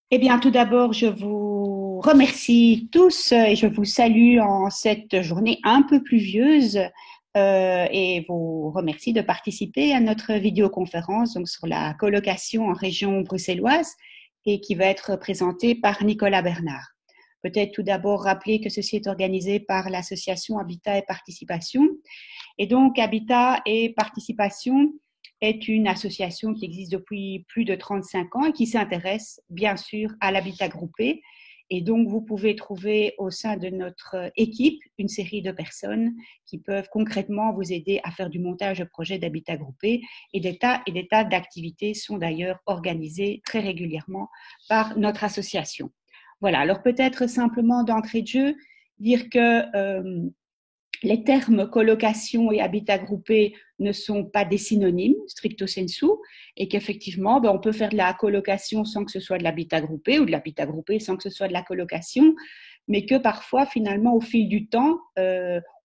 Eh bien, tout d'abord, je vous remercie tous et je vous salue en cette journée un peu pluvieuse et vous remercie de participer à notre vidéoconférence donc sur la colocation en région bruxelloise et qui va être présentée par Nicolas Bernard. Peut-être tout d'abord rappeler que ceci est organisé par l'association Habitat et Participation. Et donc, Habitat et Participation est une association qui existe depuis plus de 35 ans et qui s'intéresse bien sûr à l'habitat groupé. Et donc, vous pouvez trouver au sein de notre équipe une série de personnes qui peuvent concrètement vous aider à faire du montage de projets d'habitat groupé. Et des tas d'activités sont d'ailleurs organisées très régulièrement par notre association. Voilà, alors peut-être simplement d'entrée de jeu, dire que les termes colocation et habitat groupé ne sont pas des synonymes stricto sensu et qu'effectivement, on peut faire de la colocation sans que ce soit de l'habitat groupé ou de l'habitat groupé sans que ce soit de la colocation, mais que parfois, finalement, au fil du temps,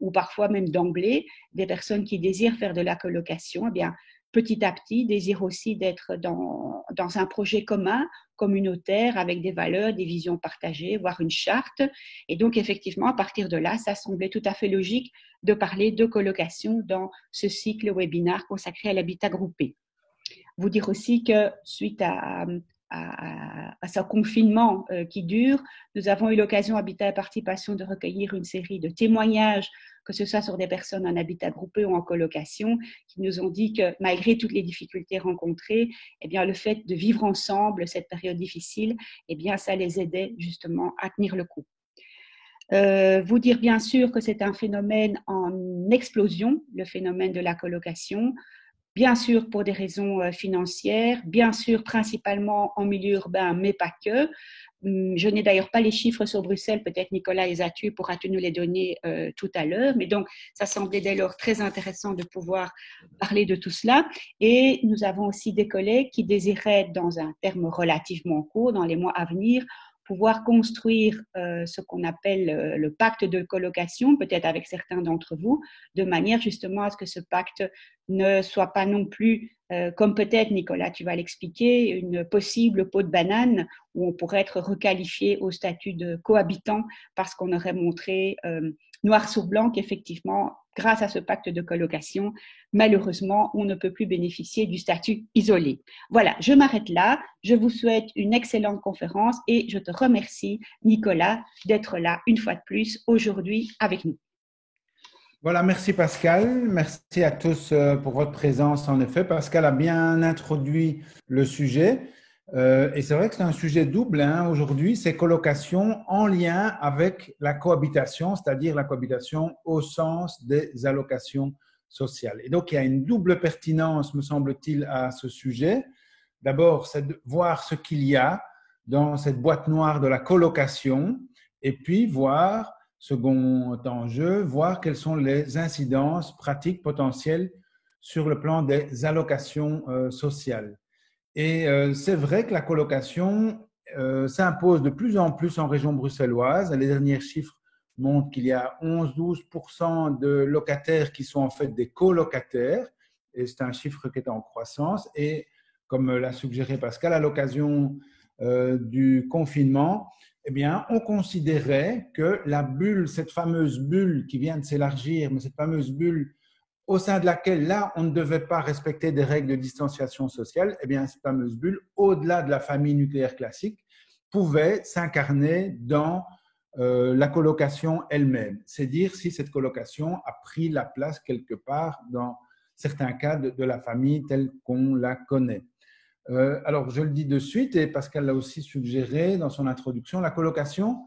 ou parfois même d'emblée, des personnes qui désirent faire de la colocation, eh bien, petit à petit, désirent aussi d'être dans un projet commun, communautaire, avec des valeurs, des visions partagées, voire une charte. Et donc, effectivement, à partir de là, ça semblait tout à fait logique de parler de colocation dans ce cycle webinaire consacré à l'habitat groupé. Vous dire aussi que suite à ce confinement qui dure, nous avons eu l'occasion, Habitat et Participation, de recueillir une série de témoignages, que ce soit sur des personnes en habitat groupé ou en colocation, qui nous ont dit que malgré toutes les difficultés rencontrées, eh bien, le fait de vivre ensemble cette période difficile, eh bien, ça les aidait justement à tenir le coup. Vous dire bien sûr que c'est un phénomène en explosion, le phénomène de la colocation, bien sûr pour des raisons financières, bien sûr principalement en milieu urbain, mais pas que. Je n'ai d'ailleurs pas les chiffres sur Bruxelles, peut-être Nicolas les as-tu, pourras-tu nous les donner tout à l'heure, mais donc ça semblait dès lors très intéressant de pouvoir parler de tout cela. Et nous avons aussi des collègues qui désiraient, dans un terme relativement court, dans les mois à venir, pouvoir construire ce qu'on appelle le pacte de colocation, peut-être avec certains d'entre vous, de manière justement à ce que ce pacte ne soit pas non plus, comme peut-être, Nicolas, tu vas l'expliquer, une possible peau de banane où on pourrait être requalifié au statut de cohabitant parce qu'on aurait montré noir sur blanc qu'effectivement, grâce à ce pacte de colocation, malheureusement, on ne peut plus bénéficier du statut isolé. Voilà, je m'arrête là. Je vous souhaite une excellente conférence et je te remercie, Nicolas, d'être là une fois de plus aujourd'hui avec nous. Voilà, merci Pascal. Merci à tous pour votre présence. En effet, Pascal a bien introduit le sujet. Et c'est vrai que c'est un sujet double hein, aujourd'hui, c'est colocation en lien avec la cohabitation, c'est-à-dire la cohabitation au sens des allocations sociales. Et donc, il y a une double pertinence, me semble-t-il, à ce sujet. D'abord, c'est de voir ce qu'il y a dans cette boîte noire de la colocation et puis voir second enjeu, voir quelles sont les incidences pratiques potentielles sur le plan des allocations sociales. Et c'est vrai que la colocation s'impose de plus en plus en région bruxelloise. Les derniers chiffres montrent qu'il y a 11-12% de locataires qui sont en fait des colocataires. Et c'est un chiffre qui est en croissance. Et comme l'a suggéré Pascal, à l'occasion du confinement, eh bien, on considérait que la bulle, cette fameuse bulle qui vient de s'élargir, mais cette fameuse bulle au sein de laquelle, là, on ne devait pas respecter des règles de distanciation sociale, eh bien, cette fameuse bulle, au-delà de la famille nucléaire classique, pouvait s'incarner dans la colocation elle-même. C'est dire si cette colocation a pris la place quelque part dans certains cas de la famille telle qu'on la connaît. Alors, je le dis de suite, et Pascal l'a aussi suggéré dans son introduction, la colocation,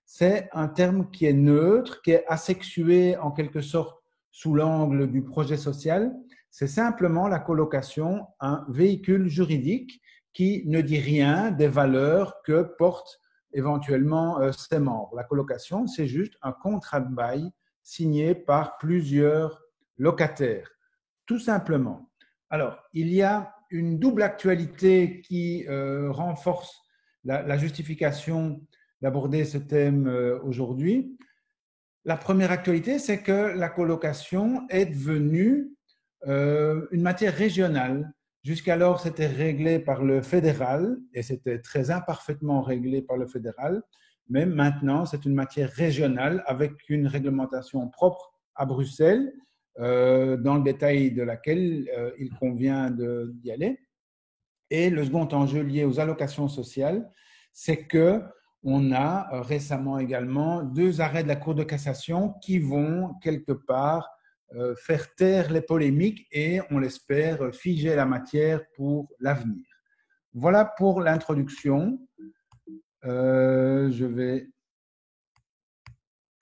c'est un terme qui est neutre, qui est asexué en quelque sorte sous l'angle du projet social. C'est simplement la colocation, un véhicule juridique qui ne dit rien des valeurs que portent éventuellement ses membres. La colocation, c'est juste un contrat de bail signé par plusieurs locataires, tout simplement. Alors, il y a une double actualité qui renforce la justification d'aborder ce thème aujourd'hui. La première actualité, c'est que la colocation est devenue une matière régionale. Jusqu'alors, c'était réglé par le fédéral et c'était très imparfaitement réglé par le fédéral. Mais maintenant, c'est une matière régionale avec une réglementation propre à Bruxelles, dans le détail de laquelle il convient d'y aller. Et le second enjeu lié aux allocations sociales, c'est que on a récemment également 2 arrêts de la Cour de cassation qui vont quelque part faire taire les polémiques et, on l'espère, figer la matière pour l'avenir. Voilà pour l'introduction. Je vais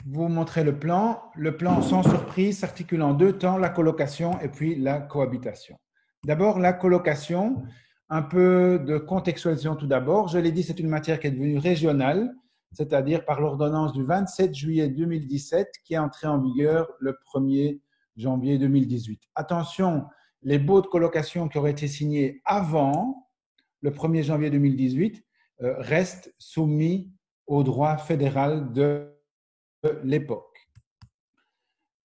vous montrer le plan. Le plan, sans surprise, s'articule en 2 temps, la colocation et puis la cohabitation. D'abord, la colocation. Un peu de contextualisation tout d'abord. Je l'ai dit, c'est une matière qui est devenue régionale, c'est-à-dire par l'ordonnance du 27 juillet 2017 qui est entrée en vigueur le 1er janvier 2018. Attention, les baux de colocation qui auraient été signés avant le 1er janvier 2018 restent soumis au droit fédéral de l'époque.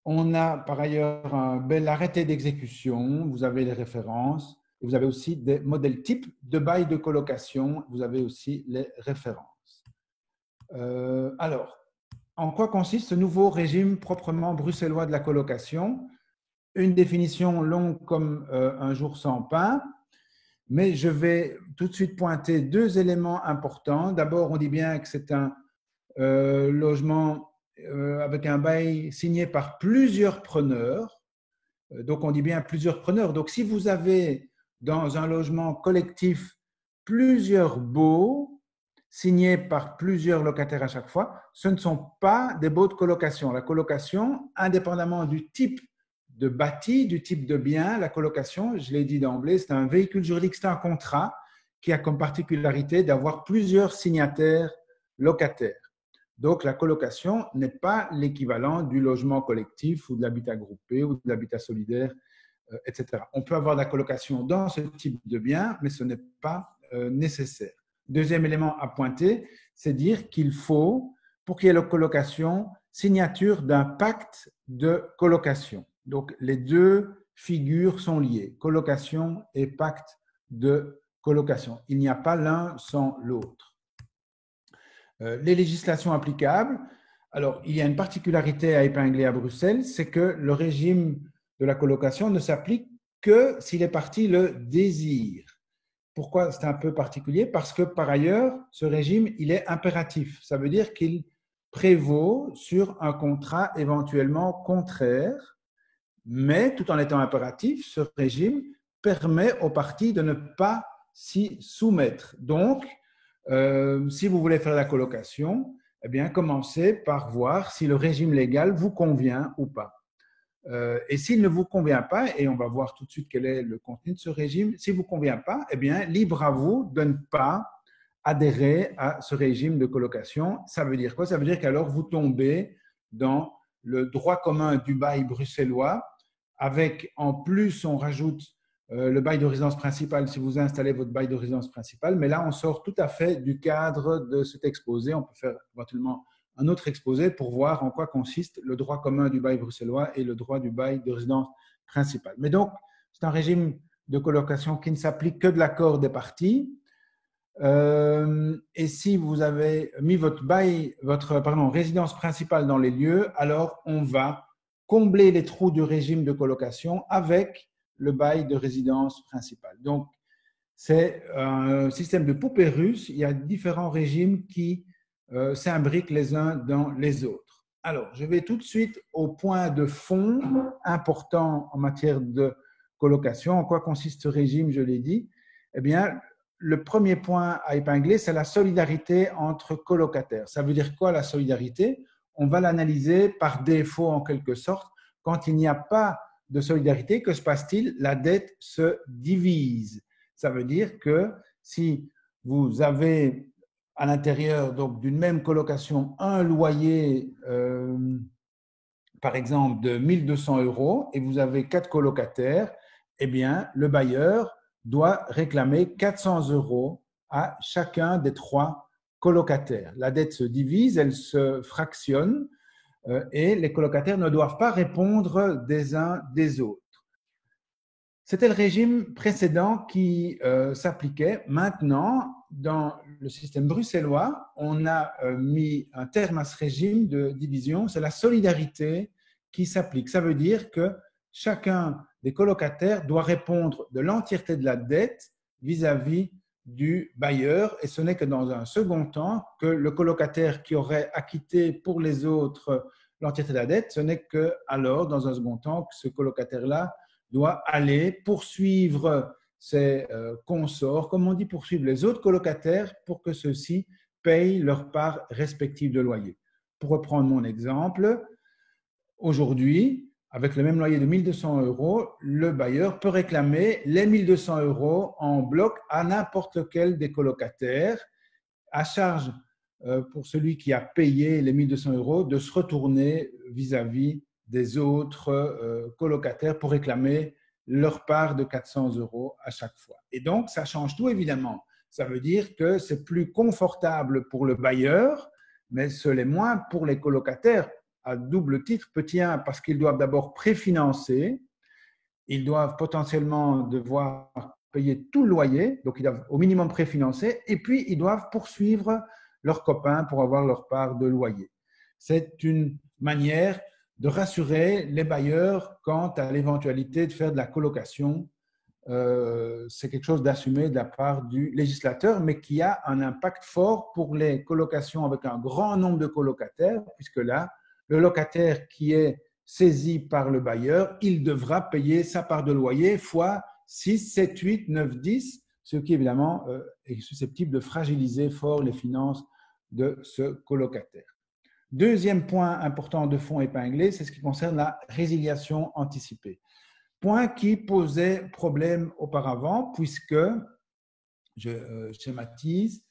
On a par ailleurs un bel arrêté d'exécution, vous avez les références. Vous avez aussi des modèles types de bail de colocation. Vous avez aussi les références. Alors, en quoi consiste ce nouveau régime proprement bruxellois de la colocation? Une définition longue comme un jour sans pain, mais je vais tout de suite pointer 2 éléments importants. D'abord, on dit bien que c'est un logement avec un bail signé par plusieurs preneurs. Donc, on dit bien plusieurs preneurs. Donc, si vous avez dans un logement collectif plusieurs baux signés par plusieurs locataires à chaque fois, ce ne sont pas des baux de colocation. La colocation, indépendamment du type de bâti, du type de bien, la colocation, je l'ai dit d'emblée, c'est un véhicule juridique, c'est un contrat qui a comme particularité d'avoir plusieurs signataires locataires. Donc, la colocation n'est pas l'équivalent du logement collectif ou de l'habitat groupé ou de l'habitat solidaire, etc. On peut avoir de la colocation dans ce type de bien, mais ce n'est pas nécessaire. Deuxième élément à pointer, c'est dire qu'il faut, pour qu'il y ait la colocation, signature d'un pacte de colocation. Donc, les 2 figures sont liées, colocation et pacte de colocation. Il n'y a pas l'un sans l'autre. Les législations applicables. Alors, il y a une particularité à épingler à Bruxelles, c'est que le régime de la colocation ne s'applique que si les parties le désirent. Pourquoi c'est un peu particulier? Parce que par ailleurs, ce régime, il est impératif. Ça veut dire qu'il prévaut sur un contrat éventuellement contraire, mais tout en étant impératif, ce régime permet aux parties de ne pas s'y soumettre. Donc, si vous voulez faire la colocation, eh bien, commencez par voir si le régime légal vous convient ou pas. Et s'il ne vous convient pas, et on va voir tout de suite quel est le contenu de ce régime, s'il ne vous convient pas, eh bien, libre à vous de ne pas adhérer à ce régime de colocation. Ça veut dire quoi? Ça veut dire qu'alors vous tombez dans le droit commun du bail bruxellois, avec en plus, on rajoute le bail de résidence principale si vous installez votre bail de résidence principale. Mais là, on sort tout à fait du cadre de cet exposé. On peut faire éventuellement un autre exposé pour voir en quoi consiste le droit commun du bail bruxellois et le droit du bail de résidence principale. Mais donc, c'est un régime de colocation qui ne s'applique que de l'accord des parties. Et si vous avez mis votre résidence principale dans les lieux, alors on va combler les trous du régime de colocation avec le bail de résidence principale. Donc, c'est un système de poupée russe. Il y a différents régimes qui s'imbriquent les uns dans les autres. Alors, je vais tout de suite au point de fond important en matière de colocation. En quoi consiste ce régime, je l'ai dit? Eh bien, le premier point à épingler, c'est la solidarité entre colocataires. Ça veut dire quoi la solidarité? On va l'analyser par défaut en quelque sorte. Quand il n'y a pas de solidarité, que se passe-t-il? La dette se divise. Ça veut dire que si vous avez à l'intérieur d'une même colocation un loyer, par exemple, de 1 200 € et vous avez 4 colocataires, eh bien, le bailleur doit réclamer 400 € à chacun des 3 colocataires. La dette se divise, elle se fractionne et les colocataires ne doivent pas répondre des uns des autres. C'était le régime précédent qui s'appliquait. Maintenant, dans le système bruxellois, on a mis un terme à ce régime de division. C'est la solidarité qui s'applique. Ça veut dire que chacun des colocataires doit répondre de l'entièreté de la dette vis-à-vis du bailleur. Et ce n'est que dans un second temps que le colocataire qui aurait acquitté pour les autres l'entièreté de la dette, ce n'est que alors, dans un second temps, que ce colocataire-là doit aller poursuivre ses consorts, comme on dit, poursuivre les autres colocataires pour que ceux-ci payent leur part respective de loyer. Pour reprendre mon exemple, aujourd'hui, avec le même loyer de 1 200 €, le bailleur peut réclamer les 1 200 € en bloc à n'importe lequel des colocataires, à charge pour celui qui a payé les 1 200 € de se retourner vis-à-vis des autres colocataires pour réclamer leur part de 400 € à chaque fois. Et donc, ça change tout, évidemment. Ça veut dire que c'est plus confortable pour le bailleur, mais ce l'est moins pour les colocataires, à double titre. Petit 1, parce qu'ils doivent d'abord préfinancer, ils doivent potentiellement devoir payer tout le loyer, donc ils doivent au minimum préfinancer, et puis ils doivent poursuivre leurs copains pour avoir leur part de loyer. C'est une manière de rassurer les bailleurs quant à l'éventualité de faire de la colocation. C'est quelque chose d'assumé de la part du législateur, mais qui a un impact fort pour les colocations avec un grand nombre de colocataires, puisque là, le locataire qui est saisi par le bailleur, il devra payer sa part de loyer fois 6, 7, 8, 9, 10, ce qui évidemment est susceptible de fragiliser fort les finances de ce colocataire. Deuxième point important de fond épinglé, c'est ce qui concerne la résiliation anticipée. Point qui posait problème auparavant, puisque, je schématise,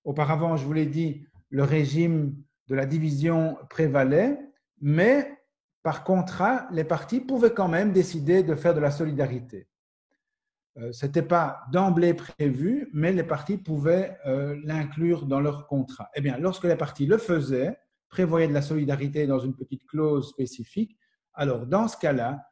auparavant, je vous l'ai dit, le régime de la division prévalait, mais par contrat, les parties pouvaient quand même décider de faire de la solidarité. Ce n'était pas d'emblée prévu, mais les parties pouvaient l'inclure dans leur contrat. Eh bien, lorsque les parties le faisaient, prévoyaient de la solidarité dans une petite clause spécifique, alors dans ce cas-là,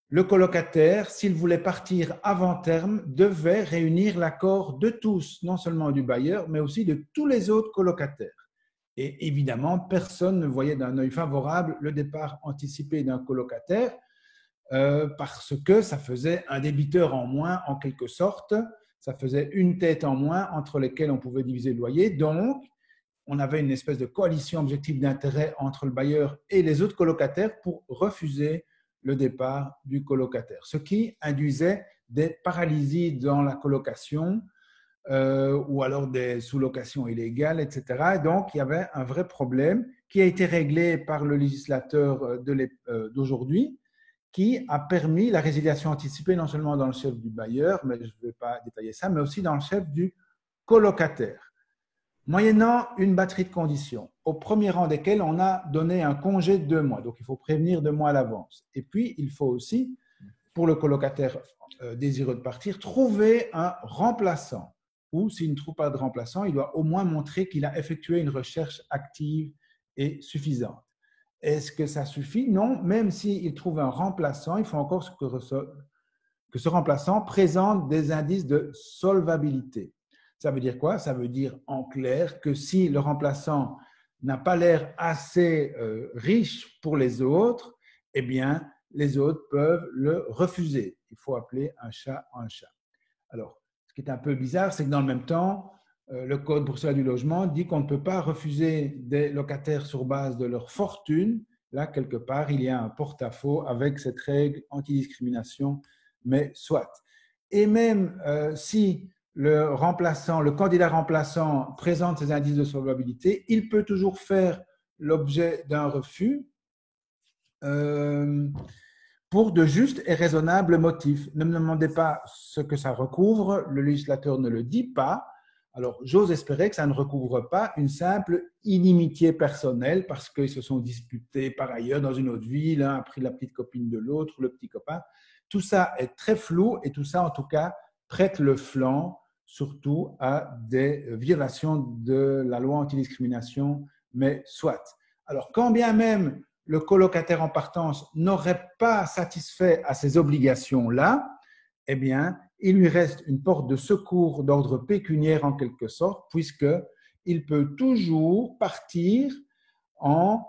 le colocataire, s'il voulait partir avant terme, devait réunir l'accord de tous, non seulement du bailleur, mais aussi de tous les autres colocataires. Et évidemment, personne ne voyait d'un œil favorable le départ anticipé d'un colocataire, parce que ça faisait un débiteur en moins en quelque sorte, ça faisait une tête en moins entre lesquelles on pouvait diviser le loyer. Donc, on avait une espèce de coalition objective d'intérêt entre le bailleur et les autres colocataires pour refuser le départ du colocataire, ce qui induisait des paralysies dans la colocation ou alors des sous-locations illégales, etc. Et donc, il y avait un vrai problème qui a été réglé par le législateur d'aujourd'hui, qui a permis la résiliation anticipée non seulement dans le chef du bailleur, mais je ne vais pas détailler ça, mais aussi dans le chef du colocataire, moyennant une batterie de conditions, au premier rang desquelles on a donné un congé de 2 mois. Donc, il faut prévenir 2 mois à l'avance. Et puis, il faut aussi, pour le colocataire désireux de partir, trouver un remplaçant. Ou s'il ne trouve pas de remplaçant, il doit au moins montrer qu'il a effectué une recherche active et suffisante. Est-ce que ça suffit? Non, même s'il trouve un remplaçant, il faut encore que ce remplaçant présente des indices de solvabilité. Ça veut dire quoi? Ça veut dire en clair que si le remplaçant n'a pas l'air assez riche pour les autres, eh bien, les autres peuvent le refuser. Il faut appeler un chat un chat. Alors, ce qui est un peu bizarre, c'est que dans le même temps, le Code bruxellois du logement dit qu'on ne peut pas refuser des locataires sur base de leur fortune. Là, quelque part, il y a un porte-à-faux avec cette règle anti-discrimination, mais soit. Et même si le candidat remplaçant présente ses indices de solvabilité, il peut toujours faire l'objet d'un refus pour de justes et raisonnables motifs. Ne me demandez pas ce que ça recouvre, le législateur ne le dit pas. Alors, j'ose espérer que ça ne recouvre pas une simple inimitié personnelle parce qu'ils se sont disputés par ailleurs dans une autre vie, l'un a pris la petite copine de l'autre, le petit copain. Tout ça est très flou et tout ça, en tout cas, prête le flanc surtout à des violations de la loi antidiscrimination, mais soit. Alors, quand bien même le colocataire en partance n'aurait pas satisfait à ces obligations-là, eh bien, il lui reste une porte de secours d'ordre pécuniaire en quelque sorte, puisqu'il peut toujours partir en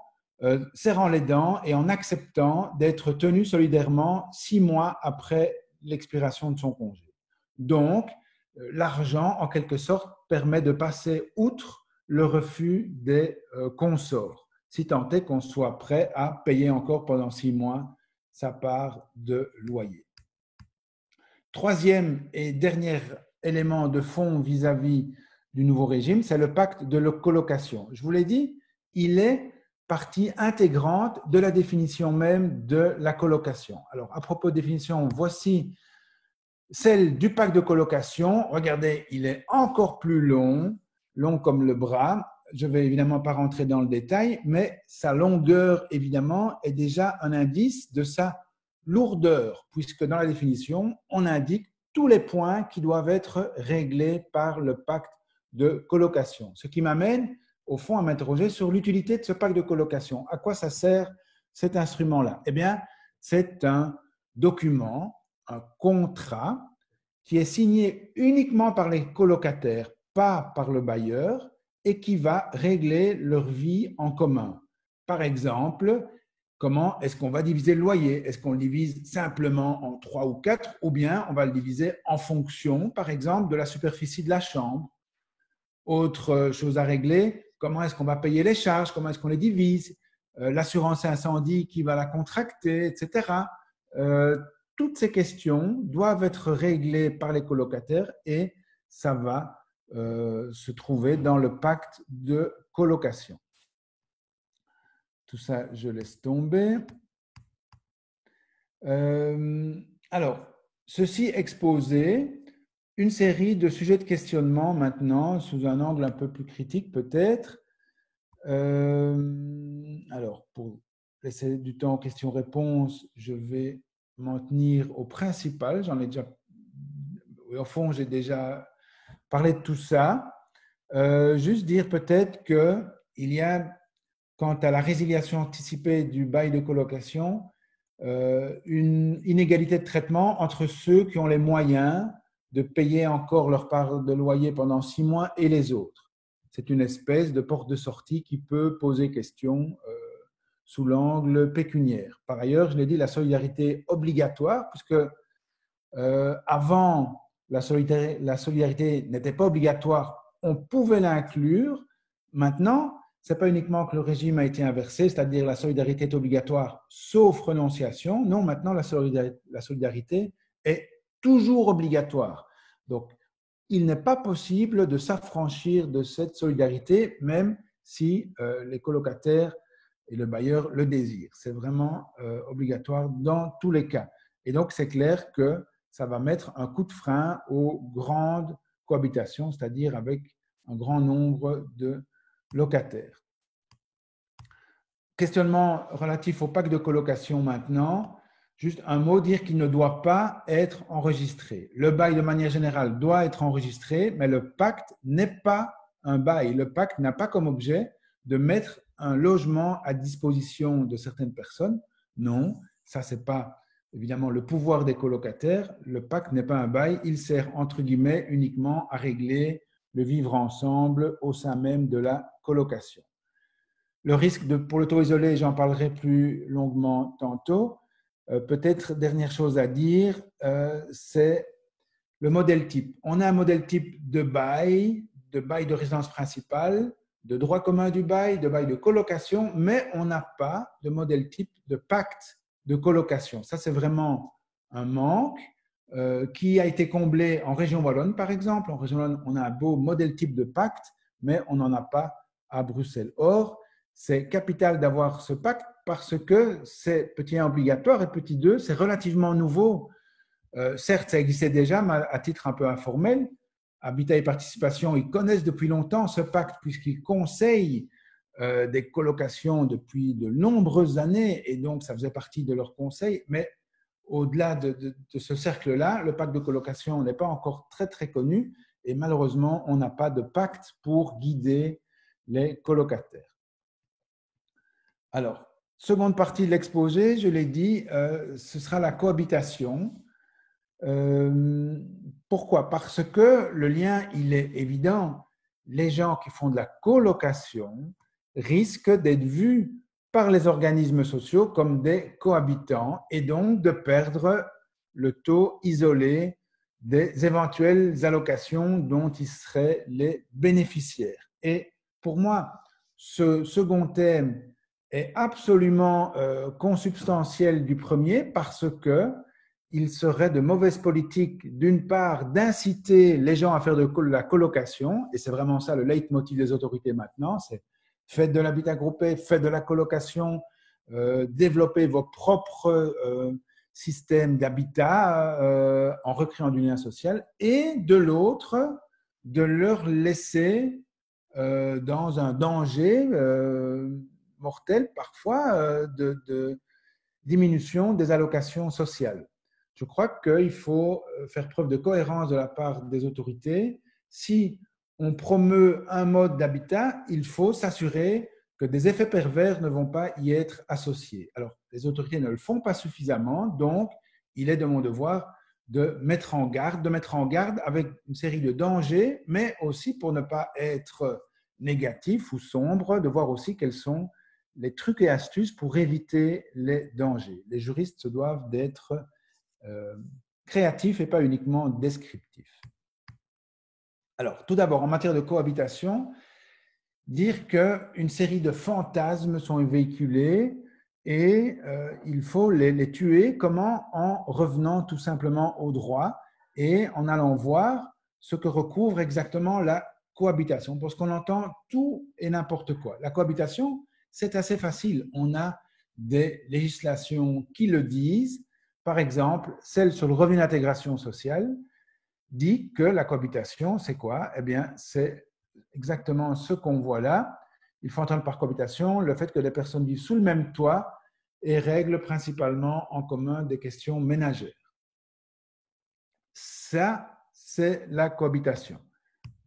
serrant les dents et en acceptant d'être tenu solidairement 6 mois après l'expiration de son congé. Donc, l'argent, en quelque sorte, permet de passer outre le refus des consorts, si tant est qu'on soit prêt à payer encore pendant 6 mois sa part de loyer. Troisième et dernier élément de fond vis-à-vis du nouveau régime, c'est le pacte de colocation. Je vous l'ai dit, il est partie intégrante de la définition même de la colocation. Alors, à propos de définition, voici celle du pacte de colocation. Regardez, il est encore plus long, long comme le bras. Je ne vais évidemment pas rentrer dans le détail, mais sa longueur, évidemment, est déjà un indice de sa lourdeur, puisque dans la définition, on indique tous les points qui doivent être réglés par le pacte de colocation. Ce qui m'amène, au fond, à m'interroger sur l'utilité de ce pacte de colocation. À quoi ça sert cet instrument-là? Eh bien, c'est un document, un contrat qui est signé uniquement par les colocataires, pas par le bailleur, et qui va régler leur vie en commun. Par exemple, comment est-ce qu'on va diviser le loyer? Est-ce qu'on le divise simplement en 3 ou 4, ou bien on va le diviser en fonction, par exemple, de la superficie de la chambre? Autre chose à régler, comment est-ce qu'on va payer les charges? Comment est-ce qu'on les divise? L'assurance incendie, qui va la contracter, etc. Toutes ces questions doivent être réglées par les colocataires et ça va se trouver dans le pacte de colocation. Tout ça, je laisse tomber. Alors, ceci exposé, une série de sujets de questionnement maintenant, sous un angle un peu plus critique peut-être. Alors, pour laisser du temps aux questions-réponses, je vais m'en tenir au principal. J'en ai déjà, au fond, j'ai déjà parlé de tout ça. Juste dire peut-être qu'il y a, quant à la résiliation anticipée du bail de colocation, une inégalité de traitement entre ceux qui ont les moyens de payer encore leur part de loyer pendant 6 mois et les autres. C'est une espèce de porte de sortie qui peut poser question sous l'angle pécuniaire. Par ailleurs, je l'ai dit, la solidarité obligatoire, puisque avant, la solidarité n'était pas obligatoire, on pouvait l'inclure. Maintenant, ce n'est pas uniquement que le régime a été inversé, c'est-à-dire la solidarité est obligatoire sauf renonciation. Non, maintenant, la solidarité est toujours obligatoire. Donc, il n'est pas possible de s'affranchir de cette solidarité, même si les colocataires et le bailleur le désirent. C'est vraiment obligatoire dans tous les cas. Et donc, c'est clair que ça va mettre un coup de frein aux grandes cohabitations, c'est-à-dire avec un grand nombre de locataires. Questionnement relatif au pacte de colocation maintenant. Juste un mot, dire qu'il ne doit pas être enregistré. Le bail, de manière générale, doit être enregistré, mais le pacte n'est pas un bail. Le pacte n'a pas comme objet de mettre un logement à disposition de certaines personnes. Non, ça, ce n'est pas évidemment le pouvoir des colocataires. Le pacte n'est pas un bail. Il sert, entre guillemets, uniquement à régler le vivre ensemble au sein même de la colocation. Le risque pour le taux isolé, j'en parlerai plus longuement tantôt. Peut-être, dernière chose à dire, c'est le modèle type. On a un modèle type de bail de résidence principale, de droit commun du bail, de bail de colocation, mais on n'a pas de modèle type de pacte de colocation. Ça, c'est vraiment un manque qui a été comblé en région wallonne, par exemple. En région wallonne, on a un beau modèle type de pacte, mais on n'en a pas à Bruxelles. Or, c'est capital d'avoir ce pacte parce que c'est petit 1 obligatoire et petit 2, c'est relativement nouveau. Certes, ça existait déjà, mais à titre un peu informel. Habitat et Participation, ils connaissent depuis longtemps ce pacte puisqu'ils conseillent des colocations depuis de nombreuses années et donc ça faisait partie de leur conseil. Mais au-delà de ce cercle-là, le pacte de colocation n'est pas encore très, très connu et malheureusement, on n'a pas de pacte pour guider les colocataires. Alors, seconde partie de l'exposé, je l'ai dit, ce sera la cohabitation. Pourquoi? Parce que le lien, il est évident. Les gens qui font de la colocation risquent d'être vus par les organismes sociaux comme des cohabitants et donc de perdre le taux isolé des éventuelles allocations dont ils seraient les bénéficiaires. Et pour moi, ce second thème est absolument consubstantiel du premier parce que il serait de mauvaise politique, d'une part, d'inciter les gens à faire de la colocation, et c'est vraiment ça le leitmotiv des autorités maintenant, c'est faites de l'habitat groupé, faites de la colocation, développez vos propres systèmes d'habitat en recréant du lien social, et de l'autre, de leur laisser dans un danger mortel parfois de diminution des allocations sociales. Je crois qu'il faut faire preuve de cohérence de la part des autorités. Si on promeut un mode d'habitat, il faut s'assurer que des effets pervers ne vont pas y être associés. Alors, les autorités ne le font pas suffisamment, donc il est de mon devoir de mettre en garde avec une série de dangers, mais aussi pour ne pas être négatif ou sombre, de voir aussi quels sont les trucs et astuces pour éviter les dangers. Les juristes se doivent d'être créatifs et pas uniquement descriptifs. Alors, tout d'abord, en matière de cohabitation, dire qu'une série de fantasmes sont véhiculés et il faut les tuer. Comment? En revenant tout simplement au droit et en allant voir ce que recouvre exactement la cohabitation. Parce qu'on entend tout et n'importe quoi. La cohabitation, c'est assez facile. On a des législations qui le disent. Par exemple, celle sur le revenu d'intégration sociale dit que la cohabitation, c'est quoi? Eh bien, c'est exactement ce qu'on voit là. Il faut entendre par cohabitation le fait que les personnes vivent sous le même toit et règlent principalement en commun des questions ménagères. Ça, c'est la cohabitation.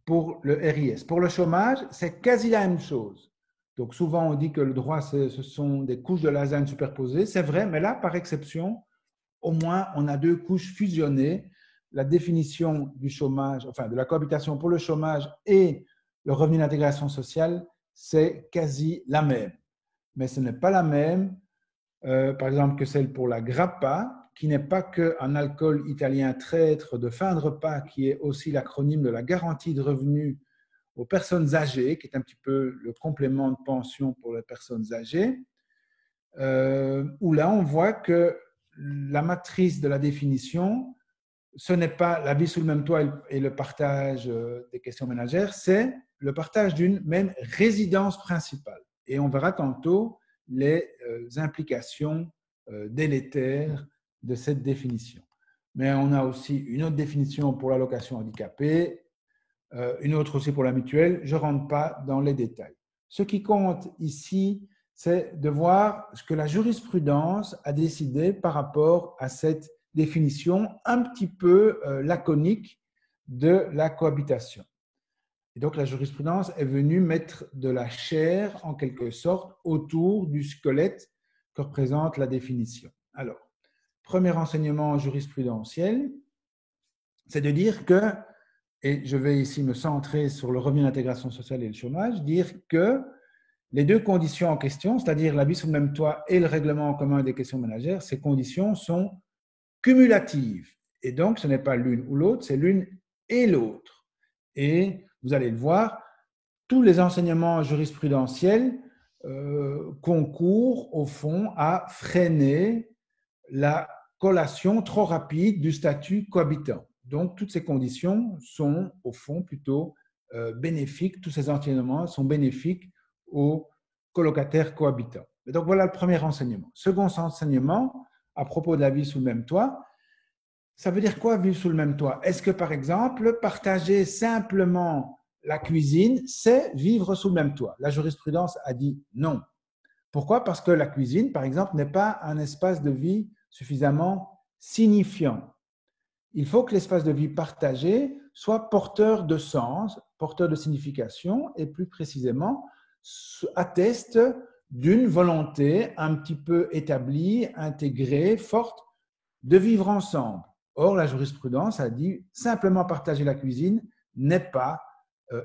Pour le RIS. Pour le chômage, c'est quasi la même chose. Donc, souvent, on dit que le droit, ce sont des couches de lasagne superposées. C'est vrai, mais là, par exception, au moins, on a deux couches fusionnées. La définition du chômage, enfin, de la cohabitation pour le chômage et le revenu d'intégration sociale, c'est quasi la même. Mais ce n'est pas la même, par exemple, que celle pour la grappa, qui n'est pas qu'un alcool italien traître de fin de repas, qui est aussi l'acronyme de la garantie de revenus aux personnes âgées, qui est un petit peu le complément de pension pour les personnes âgées, où là, on voit que la matrice de la définition, ce n'est pas la vie sous le même toit et le partage des questions ménagères, c'est le partage d'une même résidence principale. Et on verra tantôt les implications délétères de cette définition. Mais on a aussi une autre définition pour l'allocation handicapée, une autre aussi pour la mutuelle. Je ne rentre pas dans les détails. Ce qui compte ici, c'est de voir ce que la jurisprudence a décidé par rapport à cette définition un petit peu laconique de la cohabitation. Et donc, la jurisprudence est venue mettre de la chair, en quelque sorte, autour du squelette que représente la définition. Alors, premier enseignement jurisprudentiel, c'est de dire que, et je vais ici me centrer sur le revenu d'intégration sociale et le chômage, dire que les deux conditions en question, c'est-à-dire la vie sous le même toit et le règlement en commun des questions ménagères, ces conditions sont cumulatives. Et donc, ce n'est pas l'une ou l'autre, c'est l'une et l'autre. Et vous allez le voir, tous les enseignements jurisprudentiels concourent au fond à freiner la collation trop rapide du statut cohabitant. Donc, toutes ces conditions sont au fond plutôt bénéfiques, tous ces enseignements sont bénéfiques aux colocataires cohabitants. Et donc, voilà le premier enseignement. Second enseignement, à propos de la vie sous le même toit, ça veut dire quoi vivre sous le même toit? Est-ce que, par exemple, partager simplement la cuisine, c'est vivre sous le même toit? La jurisprudence a dit non. Pourquoi? Parce que la cuisine, par exemple, n'est pas un espace de vie suffisamment signifiant. Il faut que l'espace de vie partagé soit porteur de sens, porteur de signification et plus précisément atteste d'une volonté un petit peu établie, intégrée, forte, de vivre ensemble. Or, la jurisprudence a dit simplement partager la cuisine n'est pas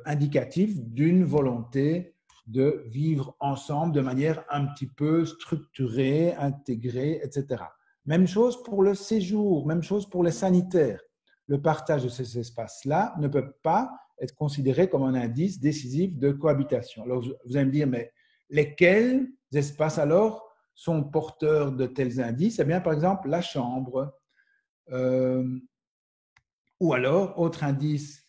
indicatif d'une volonté de vivre ensemble de manière un petit peu structurée, intégrée, etc. Même chose pour le séjour, même chose pour les sanitaires. Le partage de ces espaces-là ne peut pas être considéré comme un indice décisif de cohabitation. Alors, vous allez me dire, mais lesquels espaces alors sont porteurs de tels indices? Eh bien, par exemple, la chambre, ou alors, autre indice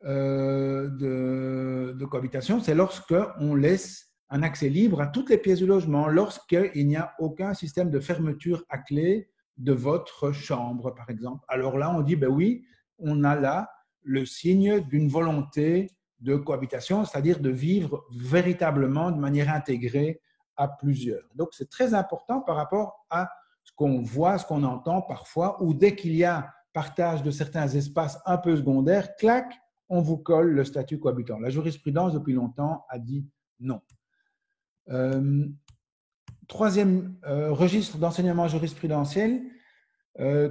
de cohabitation, c'est lorsqu'on laisse un accès libre à toutes les pièces du logement, lorsqu'il n'y a aucun système de fermeture à clé de votre chambre, par exemple. Alors là, on dit, ben oui, on a là le signe d'une volonté de cohabitation, c'est-à-dire de vivre véritablement de manière intégrée à plusieurs. Donc, c'est très important par rapport à ce qu'on voit, ce qu'on entend parfois, où dès qu'il y a partage de certains espaces un peu secondaires, clac, on vous colle le statut cohabitant. La jurisprudence, depuis longtemps, a dit non. Troisième registre d'enseignement jurisprudentiel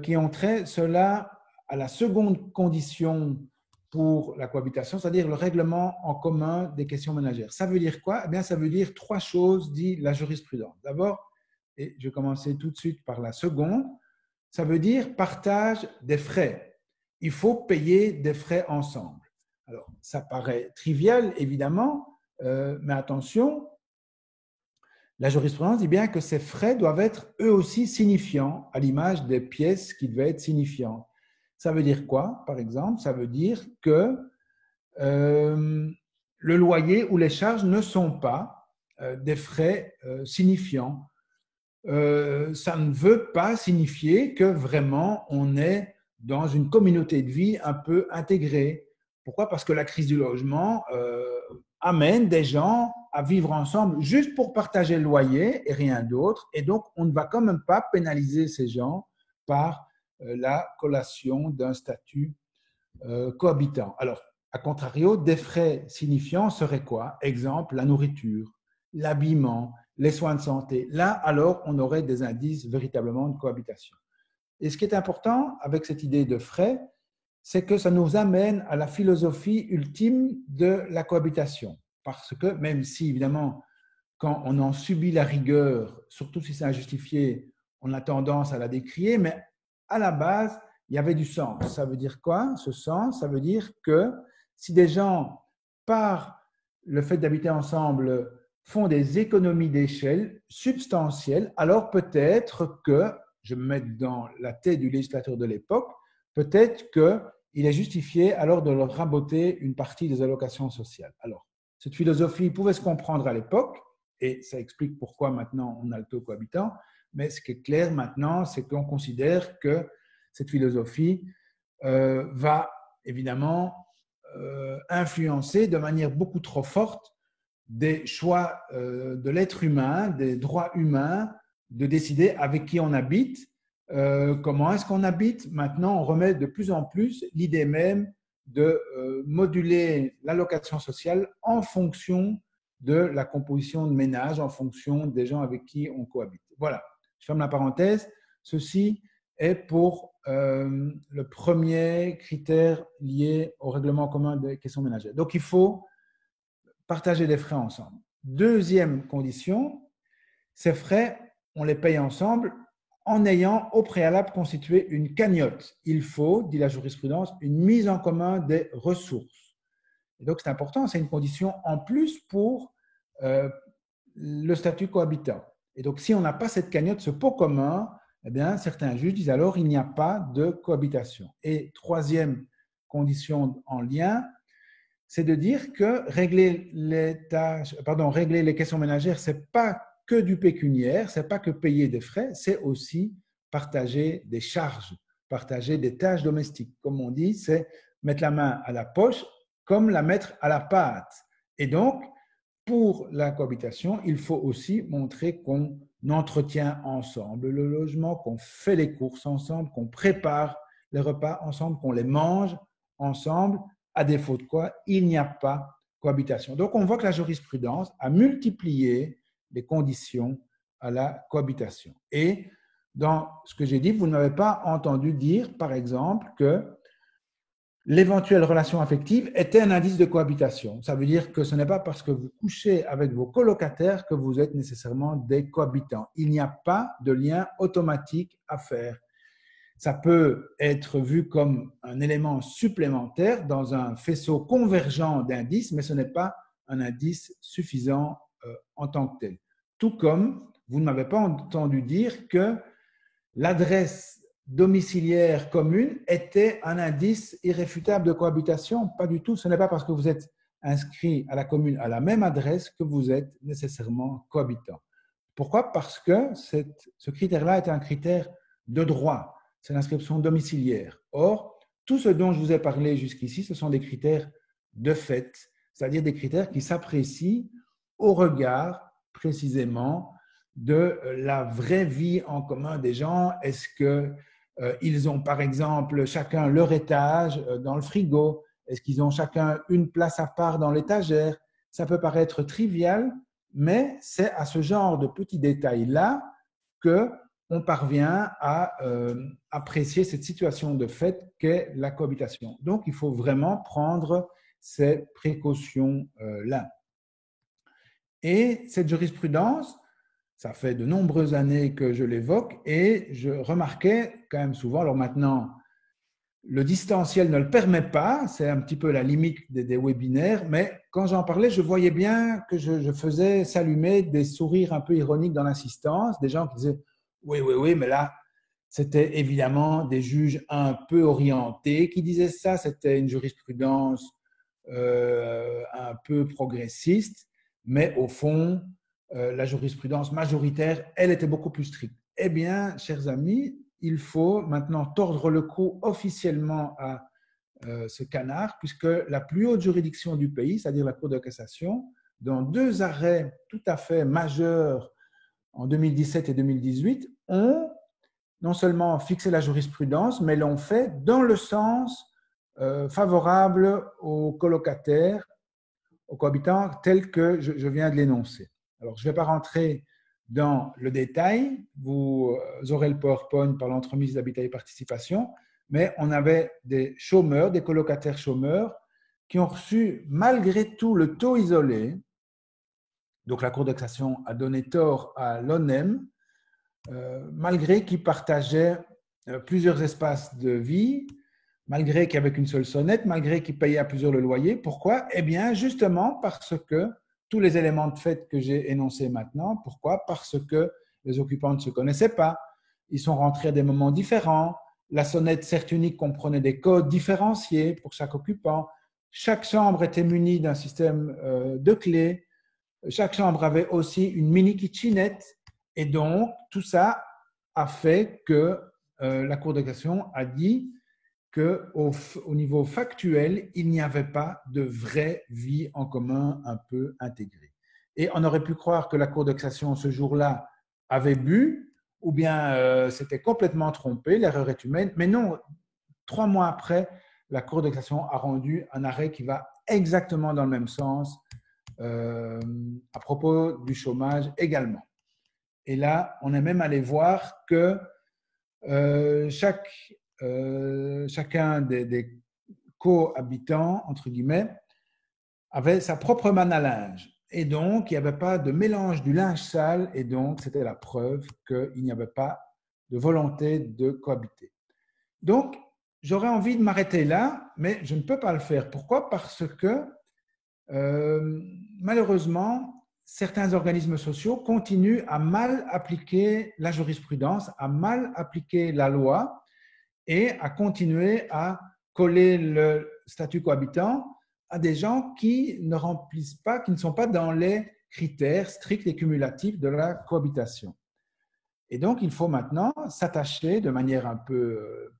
qui ont trait cela à la seconde condition pour la cohabitation, c'est-à-dire le règlement en commun des questions ménagères. Ça veut dire quoi? Eh bien, ça veut dire trois choses, dit la jurisprudence. D'abord, et je vais commencer tout de suite par la seconde, ça veut dire partage des frais. Il faut payer des frais ensemble. Alors, ça paraît trivial, évidemment, mais attention, la jurisprudence dit bien que ces frais doivent être eux aussi signifiants, à l'image des pièces qui devaient être signifiantes. Ça veut dire quoi, par exemple? Ça veut dire que le loyer ou les charges ne sont pas des frais signifiants. Ça ne veut pas signifier que vraiment on est dans une communauté de vie un peu intégrée. Pourquoi? Parce que la crise du logement amène des gens à vivre ensemble juste pour partager le loyer et rien d'autre. Et donc, on ne va quand même pas pénaliser ces gens par la collation d'un statut cohabitant. Alors, à contrario, des frais signifiants seraient quoi? Exemple, la nourriture, l'habillement, les soins de santé. Là, alors, on aurait des indices véritablement de cohabitation. Et ce qui est important avec cette idée de frais, c'est que ça nous amène à la philosophie ultime de la cohabitation. Parce que même si, évidemment, quand on en subit la rigueur, surtout si c'est injustifié, on a tendance à la décrier, mais à la base, il y avait du sens. Ça veut dire quoi, ce sens? Ça veut dire que si des gens, par le fait d'habiter ensemble, font des économies d'échelle substantielles, alors peut-être que, je me mets dans la tête du législateur de l'époque, peut-être qu'il est justifié alors de leur raboter une partie des allocations sociales. Alors, cette philosophie pouvait se comprendre à l'époque, et ça explique pourquoi maintenant on a le taux cohabitant, mais ce qui est clair maintenant, c'est qu'on considère que cette philosophie va évidemment influencer de manière beaucoup trop forte des choix de l'être humain, des droits humains, de décider avec qui on habite, comment est-ce qu'on habite. Maintenant, on remet de plus en plus l'idée même de moduler l'allocation sociale en fonction de la composition de ménage, en fonction des gens avec qui on cohabite. Voilà, je ferme la parenthèse. Ceci est pour le premier critère lié au règlement commun des questions ménagères. Donc, il faut partager des frais ensemble. Deuxième condition, ces frais, on les paye ensemble en ayant au préalable constitué une cagnotte. Il faut, dit la jurisprudence, une mise en commun des ressources. Et donc, c'est important, c'est une condition en plus pour le statut cohabitant. Et donc, si on n'a pas cette cagnotte, ce pot commun, eh bien, certains juges disent alors il n'y a pas de cohabitation. Et troisième condition en lien, c'est de dire que régler les questions ménagères, ce n'est pas que du pécuniaire, ce n'est pas que payer des frais, c'est aussi partager des charges, partager des tâches domestiques. Comme on dit, c'est mettre la main à la poche comme la mettre à la pâte. Et donc, pour la cohabitation, il faut aussi montrer qu'on entretient ensemble le logement, qu'on fait les courses ensemble, qu'on prépare les repas ensemble, qu'on les mange ensemble, à défaut de quoi il n'y a pas cohabitation. Donc, on voit que la jurisprudence a multiplié les conditions à la cohabitation. Et dans ce que j'ai dit, vous ne m'avez pas entendu dire, par exemple, que l'éventuelle relation affective était un indice de cohabitation. Ça veut dire que ce n'est pas parce que vous couchez avec vos colocataires que vous êtes nécessairement des cohabitants. Il n'y a pas de lien automatique à faire. Ça peut être vu comme un élément supplémentaire dans un faisceau convergent d'indices, mais ce n'est pas un indice suffisant en tant que tel. Tout comme vous ne m'avez pas entendu dire que l'adresse domiciliaire commune était un indice irréfutable de cohabitation. Pas du tout. Ce n'est pas parce que vous êtes inscrit à la commune à la même adresse que vous êtes nécessairement cohabitant. Pourquoi? Parce que ce critère-là est un critère de droit. C'est l'inscription domiciliaire. Or, tout ce dont je vous ai parlé jusqu'ici, ce sont des critères de fait, c'est-à-dire des critères qui s'apprécient au regard précisément de la vraie vie en commun des gens. Est-ce qu'ils ont, par exemple, chacun leur étage dans le frigo? Est-ce qu'ils ont chacun une place à part dans l'étagère? Ça peut paraître trivial, mais c'est à ce genre de petits détails-là qu'on parvient à apprécier cette situation de fait qu'est la cohabitation. Donc, il faut vraiment prendre ces précautions-là. Et cette jurisprudence, ça fait de nombreuses années que je l'évoque et je remarquais quand même souvent, alors maintenant, le distanciel ne le permet pas, c'est un petit peu la limite des webinaires, mais quand j'en parlais, je voyais bien que je faisais s'allumer des sourires un peu ironiques dans l'assistance, des gens qui disaient « oui, mais là, c'était évidemment des juges un peu orientés qui disaient ça, c'était une jurisprudence un peu progressiste, mais au fond, la jurisprudence majoritaire, elle était beaucoup plus stricte. » Eh bien, chers amis, il faut maintenant tordre le cou officiellement à ce canard, puisque la plus haute juridiction du pays, c'est-à-dire la Cour de cassation, dans 2 arrêts tout à fait majeurs en 2017 et 2018, ont non seulement fixé la jurisprudence, mais l'ont fait dans le sens favorable aux colocataires, aux cohabitants, tels que je viens de l'énoncer. Alors, je ne vais pas rentrer dans le détail, vous aurez le PowerPoint par l'entremise d'Habitat et Participation, mais on avait des chômeurs, des colocataires chômeurs, qui ont reçu malgré tout le taux isolé. Donc la Cour de cassation a donné tort à l'ONEM, malgré qu'ils partageaient plusieurs espaces de vie, malgré qu'il n'y avait qu'une seule sonnette, malgré qu'ils payaient à plusieurs le loyer. Pourquoi? Eh bien, justement parce que tous les éléments de fait que j'ai énoncés maintenant. Pourquoi? Parce que les occupants ne se connaissaient pas. Ils sont rentrés à des moments différents. La sonnette, certes unique, comprenait des codes différenciés pour chaque occupant. Chaque chambre était munie d'un système de clés. Chaque chambre avait aussi une mini kitchenette. Et donc, tout ça a fait que la Cour de cassation a dit qu'au niveau factuel, il n'y avait pas de vraie vie en commun un peu intégrée. Et on aurait pu croire que la Cour de cassation, ce jour-là, avait bu, ou bien s'était complètement trompée, l'erreur est humaine. Mais non, 3 mois après, la Cour de cassation a rendu un arrêt qui va exactement dans le même sens à propos du chômage également. Et là, on est même allé voir que chacun des cohabitants, entre guillemets, avait sa propre manne à linge. Et donc, il n'y avait pas de mélange du linge sale, et donc, c'était la preuve qu'il n'y avait pas de volonté de cohabiter. Donc, j'aurais envie de m'arrêter là, mais je ne peux pas le faire. Pourquoi? Parce que, malheureusement, certains organismes sociaux continuent à mal appliquer la jurisprudence, à mal appliquer la loi et à continuer à coller le statut cohabitant à des gens qui ne remplissent pas, qui ne sont pas dans les critères stricts et cumulatifs de la cohabitation. Et donc, il faut maintenant s'attacher de manière un peu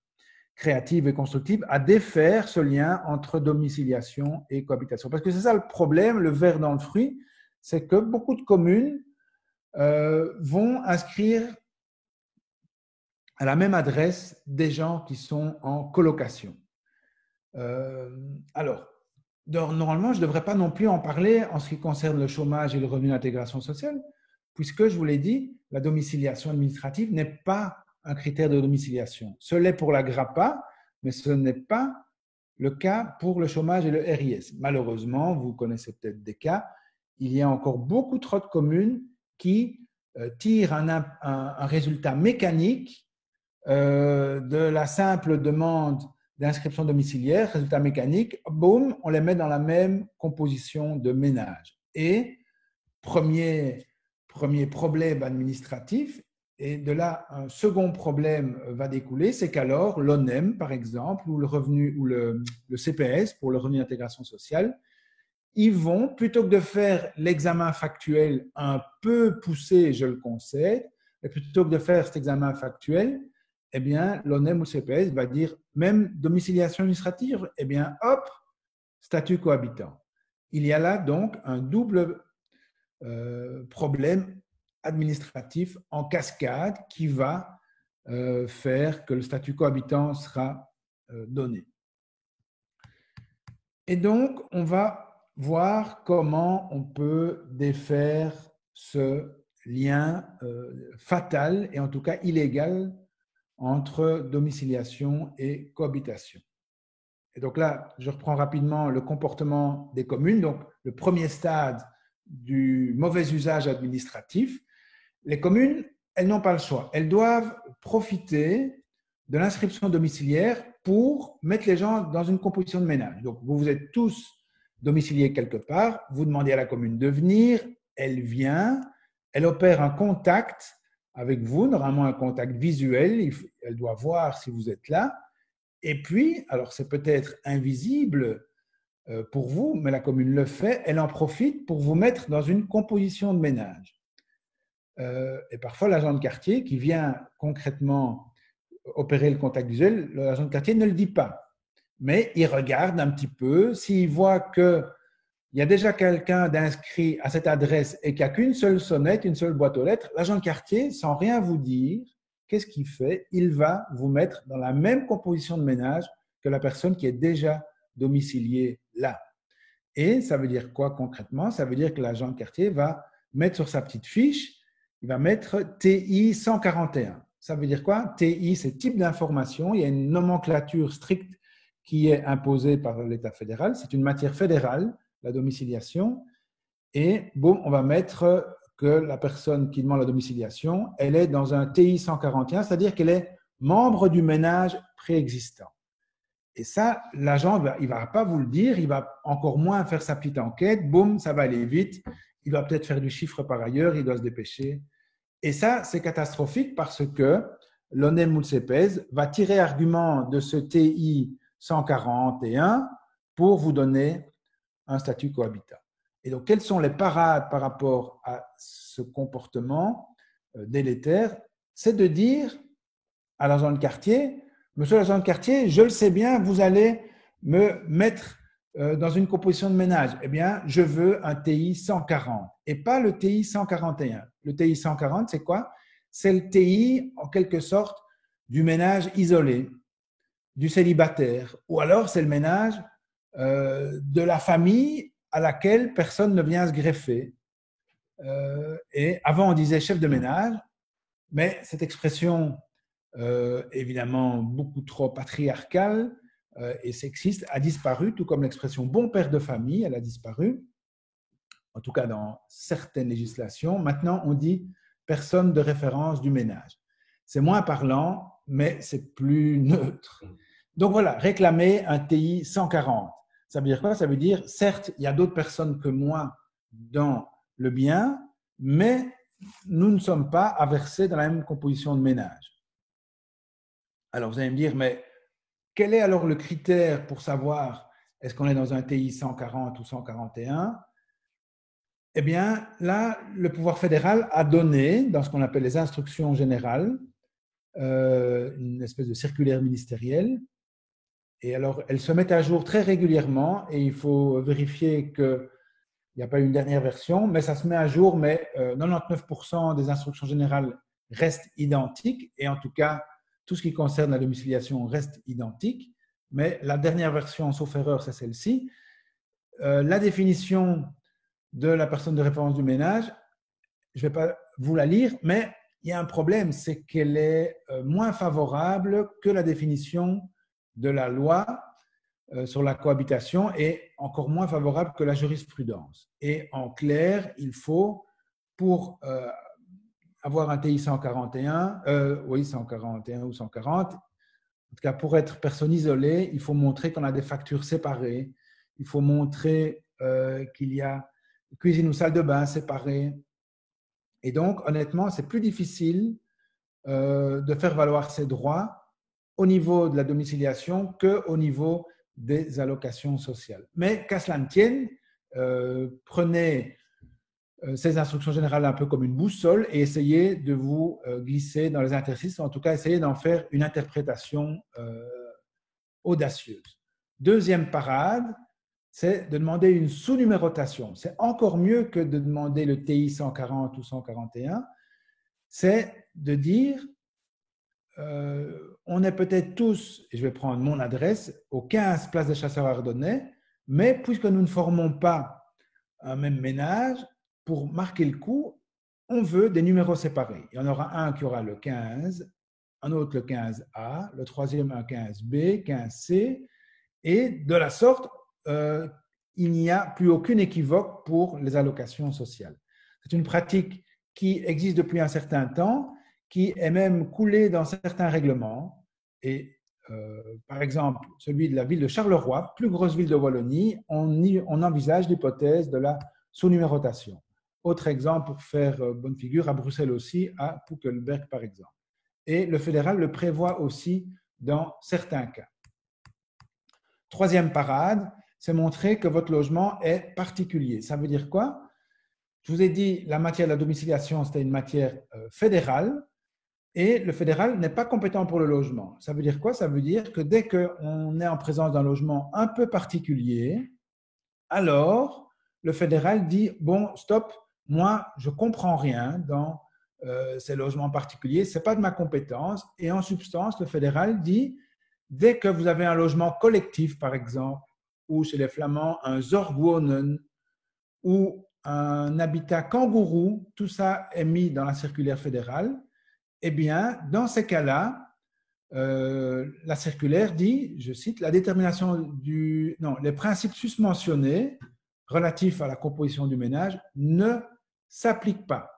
créative et constructive à défaire ce lien entre domiciliation et cohabitation. Parce que c'est ça le problème, le ver dans le fruit, c'est que beaucoup de communes vont inscrire à la même adresse des gens qui sont en colocation. Alors, normalement, je ne devrais pas non plus en parler en ce qui concerne le chômage et le revenu d'intégration sociale, puisque, je vous l'ai dit, la domiciliation administrative n'est pas un critère de domiciliation. Ce l'est pour la GRAPA, mais ce n'est pas le cas pour le chômage et le RIS. Malheureusement, vous connaissez peut-être des cas, il y a encore beaucoup trop de communes qui tirent un résultat mécanique de la simple demande d'inscription domiciliaire, résultat mécanique, boum, on les met dans la même composition de ménage. Et premier problème administratif, et de là, un second problème va découler, c'est qu'alors l'ONEM, par exemple, ou le revenu, ou le CPS, pour le revenu d'intégration sociale, ils vont, plutôt que de faire l'examen factuel un peu poussé, je le concède, et plutôt que de faire cet examen factuel, eh bien, l'ONEM ou le CPS va dire, même domiciliation administrative, eh bien, hop, statut cohabitant. Il y a là donc un double problème administratif en cascade qui va faire que le statut cohabitant sera donné. Et donc, on va voir comment on peut défaire ce lien fatal et en tout cas illégal entre domiciliation et cohabitation. Et donc là, je reprends rapidement le comportement des communes. Donc, le premier stade du mauvais usage administratif, les communes, elles n'ont pas le choix. Elles doivent profiter de l'inscription domiciliaire pour mettre les gens dans une composition de ménage. Donc, vous êtes tous domiciliés quelque part, vous demandez à la commune de venir, elle vient, elle opère un contact avec vous, normalement un contact visuel, elle doit voir si vous êtes là. Et puis, alors c'est peut-être invisible pour vous, mais la commune le fait, elle en profite pour vous mettre dans une composition de ménage. Et parfois, l'agent de quartier qui vient concrètement opérer le contact visuel, l'agent de quartier ne le dit pas. Mais il regarde un petit peu, s'il voit qu'il y a déjà quelqu'un d'inscrit à cette adresse et qu'il n'y a qu'une seule sonnette, une seule boîte aux lettres, l'agent de quartier, sans rien vous dire, qu'est-ce qu'il fait? Il va vous mettre dans la même composition de ménage que la personne qui est déjà domiciliée là. Et ça veut dire quoi concrètement? Ça veut dire que l'agent de quartier va mettre sur sa petite fiche, il va mettre TI 141. Ça veut dire quoi? TI, c'est type d'information. Il y a une nomenclature stricte qui est imposée par l'État fédéral. C'est une matière fédérale, la domiciliation. Et bon, on va mettre que la personne qui demande la domiciliation, elle est dans un TI 141, c'est-à-dire qu'elle est membre du ménage préexistant. Et ça, l'agent, il ne va pas vous le dire, il va encore moins faire sa petite enquête, boum, ça va aller vite, il va peut-être faire du chiffre par ailleurs, il doit se dépêcher. Et ça, c'est catastrophique parce que l'ONEM ou le CPS va tirer argument de ce TI 141 pour vous donner un statut cohabitant. Et donc, quelles sont les parades par rapport à ce comportement délétère? C'est de dire à l'agent de quartier, monsieur l'agent de quartier, je le sais bien, vous allez me mettre dans une composition de ménage. Eh bien, je veux un TI 140 et pas le TI 141. Le TI 140, c'est quoi? C'est le TI, en quelque sorte, du ménage isolé, du célibataire, ou alors c'est le ménage de la famille à laquelle personne ne vient se greffer. Et avant, on disait chef de ménage, mais cette expression, évidemment beaucoup trop patriarcale et sexiste, a disparu, tout comme l'expression bon père de famille, elle a disparu, en tout cas dans certaines législations. Maintenant, on dit personne de référence du ménage. C'est moins parlant, mais c'est plus neutre. Donc voilà, réclamer un TI 140. Ça veut dire quoi? Ça veut dire, certes, il y a d'autres personnes que moi dans le bien, mais nous ne sommes pas à verser dans la même composition de ménage. Alors vous allez me dire, mais quel est alors le critère pour savoir est-ce qu'on est dans un TI 140 ou 141? Eh bien, là, le pouvoir fédéral a donné, dans ce qu'on appelle les instructions générales, une espèce de circulaire ministérielle. Et alors, elles se mettent à jour très régulièrement et il faut vérifier qu'il n'y a pas une dernière version, mais ça se met à jour, mais 99% des instructions générales restent identiques et en tout cas, tout ce qui concerne la domiciliation reste identique. Mais la dernière version, sauf erreur, c'est celle-ci. La définition de la personne de référence du ménage, je ne vais pas vous la lire, mais il y a un problème, c'est qu'elle est moins favorable que la définition de la loi sur la cohabitation et encore moins favorable que la jurisprudence. Et en clair, il faut, pour avoir un TI 141, oui, 141 ou 140, en tout cas pour être personne isolée, il faut montrer qu'on a des factures séparées, il faut montrer qu'il y a cuisine ou salle de bain séparées. Et donc, honnêtement, c'est plus difficile de faire valoir ses droits au niveau de la domiciliation qu'au niveau des allocations sociales. Mais qu'à cela ne tienne, prenez ces instructions générales un peu comme une boussole et essayez de vous glisser dans les interstices, en tout cas essayez d'en faire une interprétation audacieuse. Deuxième parade, c'est de demander une sous-numérotation. C'est encore mieux que de demander le TI 140 ou 141. C'est de dire, on est peut-être tous, et je vais prendre mon adresse, au 15 place des Chasseurs Ardennais, mais puisque nous ne formons pas un même ménage, pour marquer le coup, on veut des numéros séparés. Il y en aura un qui aura le 15, un autre le 15A, le troisième un 15B, 15C, et de la sorte, il n'y a plus aucune équivoque pour les allocations sociales. C'est une pratique qui existe depuis un certain temps, qui est même coulée dans certains règlements. Et par exemple, celui de la ville de Charleroi, plus grosse ville de Wallonie, on envisage l'hypothèse de la sous-numérotation. Autre exemple pour faire bonne figure, à Bruxelles aussi, à Poekelberg par exemple. Et le fédéral le prévoit aussi dans certains cas. Troisième parade, c'est montrer que votre logement est particulier. Ça veut dire quoi? Je vous ai dit, la matière de la domiciliation, c'était une matière fédérale et le fédéral n'est pas compétent pour le logement. Ça veut dire quoi? Ça veut dire que dès qu'on est en présence d'un logement un peu particulier, alors le fédéral dit, bon, stop, moi, je ne comprends rien dans ces logements particuliers, ce n'est pas de ma compétence. Et en substance, le fédéral dit, dès que vous avez un logement collectif, par exemple, ou chez les Flamands, un Zorgwonen ou un habitat kangourou, tout ça est mis dans la circulaire fédérale, eh bien, dans ces cas-là, la circulaire dit, je cite, la détermination les principes susmentionnés relatifs à la composition du ménage ne s'appliquent pas.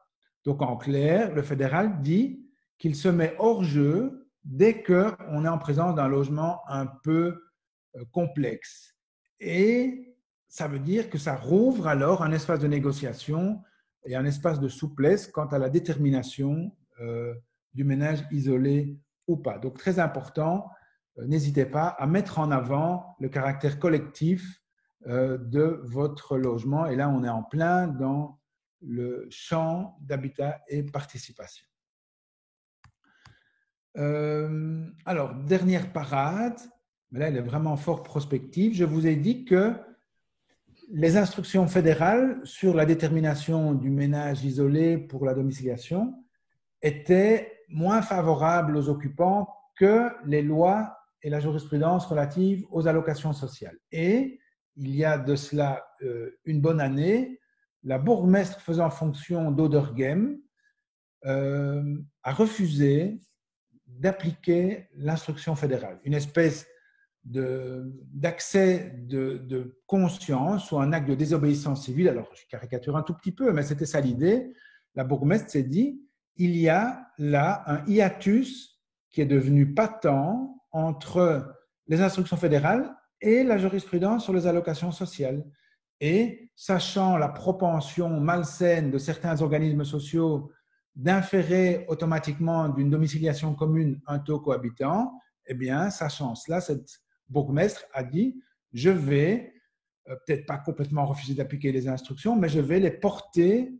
Donc, en clair, le fédéral dit qu'il se met hors jeu dès qu'on est en présence d'un logement un peu complexe. Et ça veut dire que ça rouvre alors un espace de négociation et un espace de souplesse quant à la détermination du ménage isolé ou pas. Donc, très important, n'hésitez pas à mettre en avant le caractère collectif de votre logement. Et là, on est en plein dans le champ d'habitat et participation. Alors, dernière parade, mais là, elle est vraiment fort prospective. Je vous ai dit que les instructions fédérales sur la détermination du ménage isolé pour la domiciliation étaient moins favorables aux occupants que les lois et la jurisprudence relative aux allocations sociales. Et il y a de cela une bonne année, la bourgmestre faisant fonction d'Oderghem a refusé d'appliquer l'instruction fédérale, une espèce d'accès de conscience ou un acte de désobéissance civile. Alors, je caricature un tout petit peu, mais c'était ça l'idée. La bourgmestre s'est dit, il y a là un hiatus qui est devenu patent entre les instructions fédérales et la jurisprudence sur les allocations sociales. Et sachant la propension malsaine de certains organismes sociaux d'inférer automatiquement d'une domiciliation commune un taux cohabitant, eh bien, sachant cela, cette bourgmestre a dit, je vais, peut-être pas complètement refuser d'appliquer les instructions, mais je vais les porter,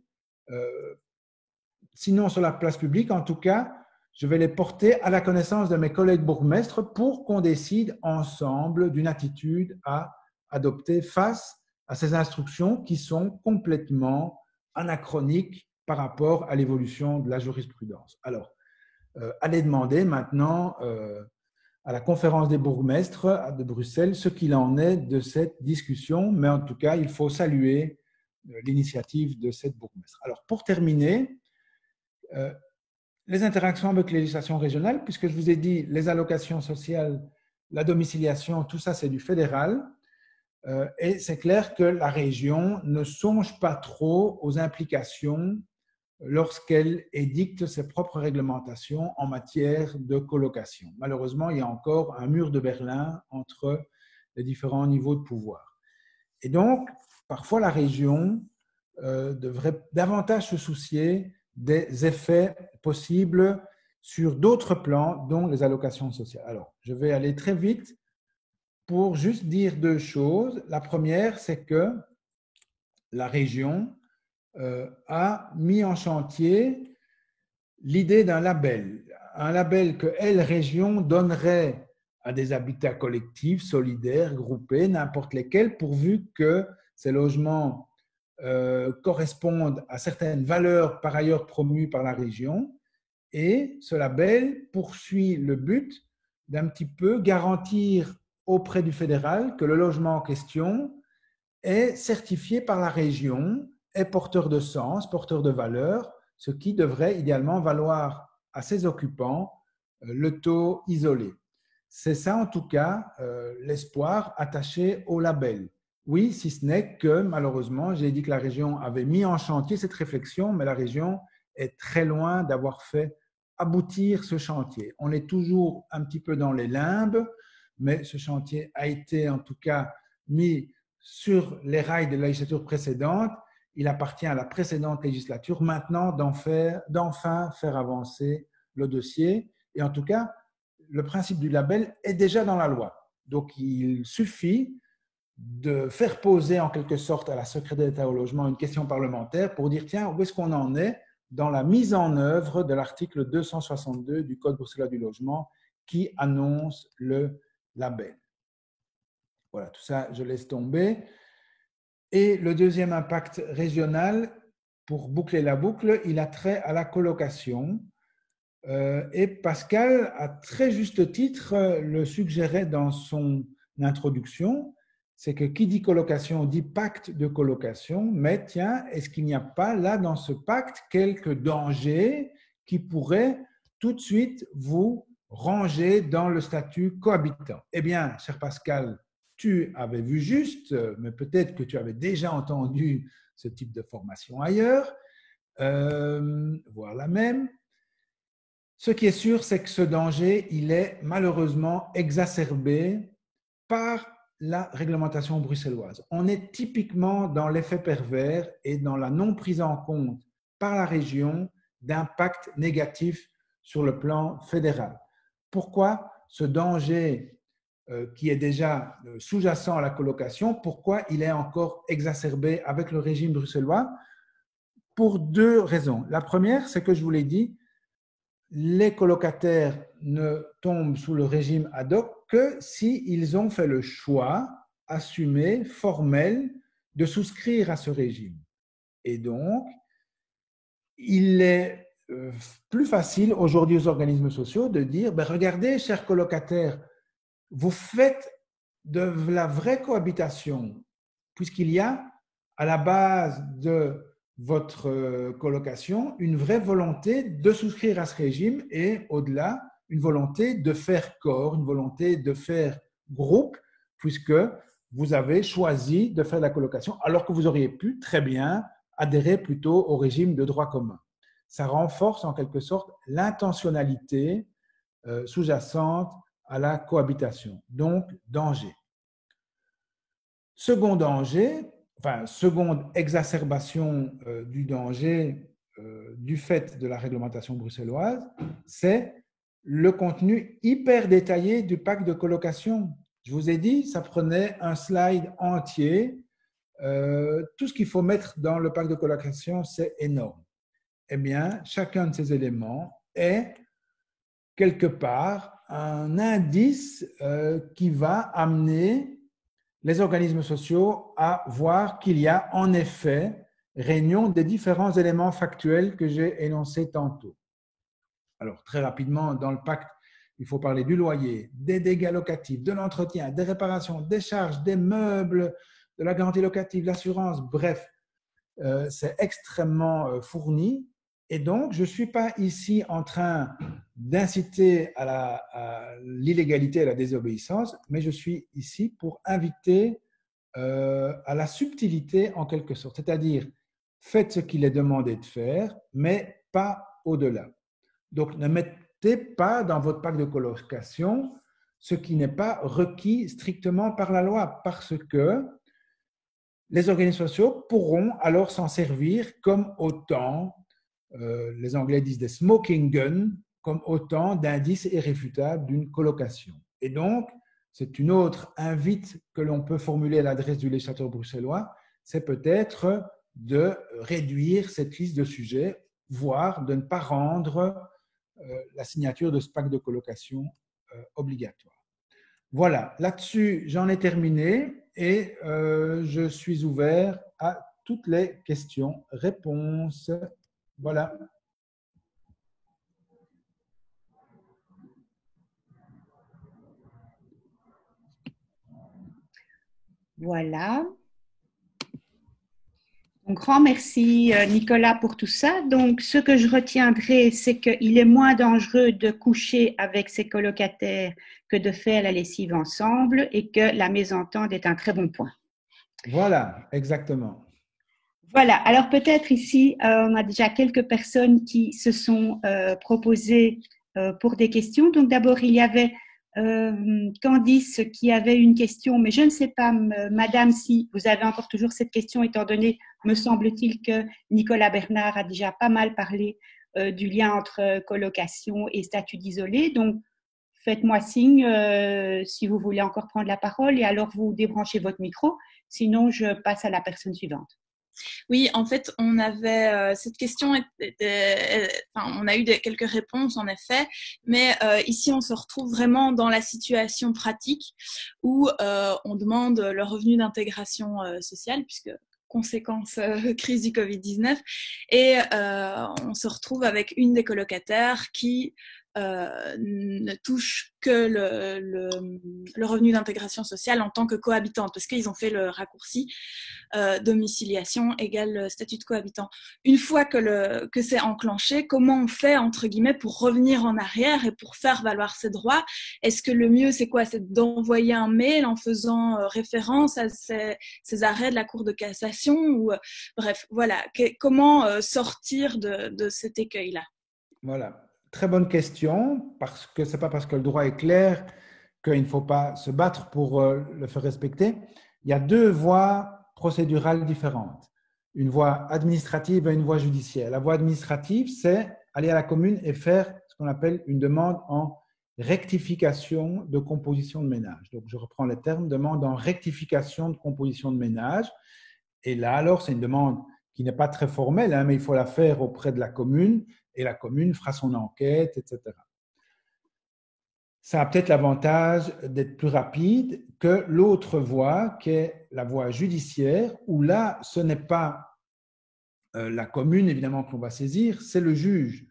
sinon sur la place publique, en tout cas, je vais les porter à la connaissance de mes collègues bourgmestres pour qu'on décide ensemble d'une attitude à adopter face à ces instructions qui sont complètement anachroniques par rapport à l'évolution de la jurisprudence. Alors, allez demander maintenant à la conférence des bourgmestres de Bruxelles ce qu'il en est de cette discussion, mais en tout cas, il faut saluer l'initiative de cette bourgmestre. Alors, pour terminer, les interactions avec les législations régionales, puisque je vous ai dit, les allocations sociales, la domiciliation, tout ça, c'est du fédéral. Et c'est clair que la région ne songe pas trop aux implications lorsqu'elle édicte ses propres réglementations en matière de colocation. Malheureusement, il y a encore un mur de Berlin entre les différents niveaux de pouvoir. Et donc, parfois, la région devrait davantage se soucier des effets possibles sur d'autres plans, dont les allocations sociales. Alors, je vais aller très vite pour juste dire deux choses. La première, c'est que la région a mis en chantier l'idée d'un label. Un label que elle, région, donnerait à des habitats collectifs, solidaires, groupés, n'importe lesquels, pourvu que ces logements correspondent à certaines valeurs par ailleurs promues par la région. Et ce label poursuit le but d'un petit peu garantir auprès du fédéral que le logement en question est certifié par la région, est porteur de sens, porteur de valeur, ce qui devrait idéalement valoir à ses occupants le taux isolé. C'est ça en tout cas l'espoir attaché au label. Oui, si ce n'est que malheureusement, j'ai dit que la région avait mis en chantier cette réflexion, mais la région est très loin d'avoir fait aboutir ce chantier. On est toujours un petit peu dans les limbes, mais ce chantier a été en tout cas mis sur les rails de la législature précédente. Il appartient à la précédente législature maintenant d'enfin faire avancer le dossier. Et en tout cas, le principe du label est déjà dans la loi. Donc, il suffit de faire poser en quelque sorte à la secrétaire d'État au logement une question parlementaire pour dire, tiens, où est-ce qu'on en est dans la mise en œuvre de l'article 262 du Code bruxellois du logement qui annonce le label. Voilà, tout ça, je laisse tomber. Et le deuxième impact régional, pour boucler la boucle, il a trait à la colocation. Et Pascal, à très juste titre, le suggérait dans son introduction, c'est que qui dit colocation dit pacte de colocation, mais tiens, est-ce qu'il n'y a pas là dans ce pacte quelques dangers qui pourraient tout de suite vous ranger dans le statut cohabitant? Eh bien, cher Pascal, tu avais vu juste, mais peut-être que tu avais déjà entendu ce type de formation ailleurs, voire la même. Ce qui est sûr, c'est que ce danger, il est malheureusement exacerbé par la réglementation bruxelloise. On est typiquement dans l'effet pervers et dans la non prise en compte par la région d'impact négatif sur le plan fédéral. Pourquoi ce danger qui est déjà sous-jacent à la colocation, pourquoi il est encore exacerbé avec le régime bruxellois? Pour deux raisons. La première, c'est que je vous l'ai dit, les colocataires ne tombent sous le régime ad hoc que s'ils ont fait le choix assumé, formel, de souscrire à ce régime. Et donc, il est plus facile aujourd'hui aux organismes sociaux de dire, ben regardez, chers colocataires, vous faites de la vraie cohabitation, puisqu'il y a à la base de votre colocation une vraie volonté de souscrire à ce régime et au-delà, une volonté de faire corps, une volonté de faire groupe, puisque vous avez choisi de faire la colocation alors que vous auriez pu très bien adhérer plutôt au régime de droit commun. Ça renforce en quelque sorte l'intentionnalité sous-jacente à la cohabitation, donc danger. Second danger, seconde exacerbation du danger du fait de la réglementation bruxelloise, c'est le contenu hyper détaillé du pacte de colocation. Je vous ai dit, ça prenait un slide entier. Tout ce qu'il faut mettre dans le pacte de colocation, c'est énorme. Eh bien, chacun de ces éléments est quelque part un indice qui va amener les organismes sociaux à voir qu'il y a en effet réunion des différents éléments factuels que j'ai énoncés tantôt. Alors, très rapidement, dans le pacte, il faut parler du loyer, des dégâts locatifs, de l'entretien, des réparations, des charges, des meubles, de la garantie locative, l'assurance, bref. c'est extrêmement fourni. Et donc, je ne suis pas ici en train d'inciter à l'illégalité et à la désobéissance, mais je suis ici pour inviter à la subtilité en quelque sorte. C'est-à-dire, faites ce qu'il est demandé de faire, mais pas au-delà. Donc, ne mettez pas dans votre pacte de colocation ce qui n'est pas requis strictement par la loi, parce que les organismes sociaux pourront alors s'en servir comme autant, les Anglais disent des smoking guns, comme autant d'indices irréfutables d'une colocation. Et donc, c'est une autre invite que l'on peut formuler à l'adresse du législateur bruxellois, c'est peut-être de réduire cette liste de sujets, voire de ne pas rendre la signature de ce pacte de colocation obligatoire. Voilà, là-dessus, j'en ai terminé et je suis ouvert à toutes les questions, réponses. Voilà. Voilà. Un grand merci, Nicolas, pour tout ça. Donc, ce que je retiendrai, c'est qu'il est moins dangereux de coucher avec ses colocataires que de faire la lessive ensemble et que la mésentente est un très bon point. Voilà, exactement. Voilà. Alors, peut-être ici, on a déjà quelques personnes qui se sont proposées pour des questions. Donc, d'abord, il y avait Candice qui avait une question, mais je ne sais pas, Madame, si vous avez encore toujours cette question, étant donné, me semble-t-il, que Nicolas Bernard a déjà pas mal parlé du lien entre colocation et statut d'isolé. Donc, faites-moi signe si vous voulez encore prendre la parole et alors vous débranchez votre micro. Sinon, je passe à la personne suivante. Oui, en fait, on avait cette question, on a eu quelques réponses en effet, mais ici on se retrouve vraiment dans la situation pratique où on demande le revenu d'intégration sociale, puisque conséquence crise du Covid-19, et on se retrouve avec une des colocataires qui ne touche que le revenu d'intégration sociale en tant que cohabitante, parce qu'ils ont fait le raccourci domiciliation égale statut de cohabitant. Une fois que c'est enclenché, comment on fait, entre guillemets, pour revenir en arrière et pour faire valoir ses droits? Est-ce que le mieux, c'est quoi? C'est d'envoyer un mail en faisant référence à ces arrêts de la Cour de cassation ou, bref, voilà. Comment sortir de cet écueil-là? Voilà. Très bonne question, parce que ce n'est pas parce que le droit est clair qu'il ne faut pas se battre pour le faire respecter. Il y a deux voies procédurales différentes, une voie administrative et une voie judiciaire. La voie administrative, c'est aller à la commune et faire ce qu'on appelle une demande en rectification de composition de ménage. Donc, je reprends les termes, demande en rectification de composition de ménage. Et là, alors, c'est une demande qui n'est pas très formelle, hein, mais il faut la faire auprès de la commune et la commune fera son enquête, etc. Ça a peut-être l'avantage d'être plus rapide que l'autre voie, qui est la voie judiciaire, où là, ce n'est pas la commune, évidemment, qu'on va saisir, c'est le juge.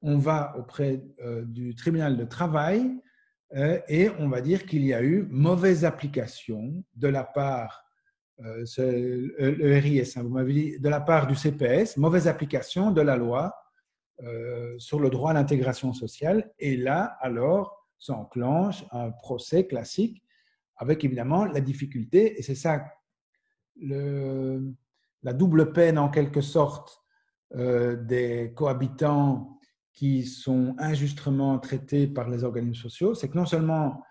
On va auprès du tribunal de travail et on va dire qu'il y a eu mauvaise application de la part le RIS, hein, vous m'avez dit, de la part du CPS, mauvaise application de la loi sur le droit à l'intégration sociale. Et là, alors, s'enclenche un procès classique avec évidemment la difficulté, et c'est ça la double peine en quelque sorte des cohabitants qui sont injustement traités par les organismes sociaux, c'est que non seulement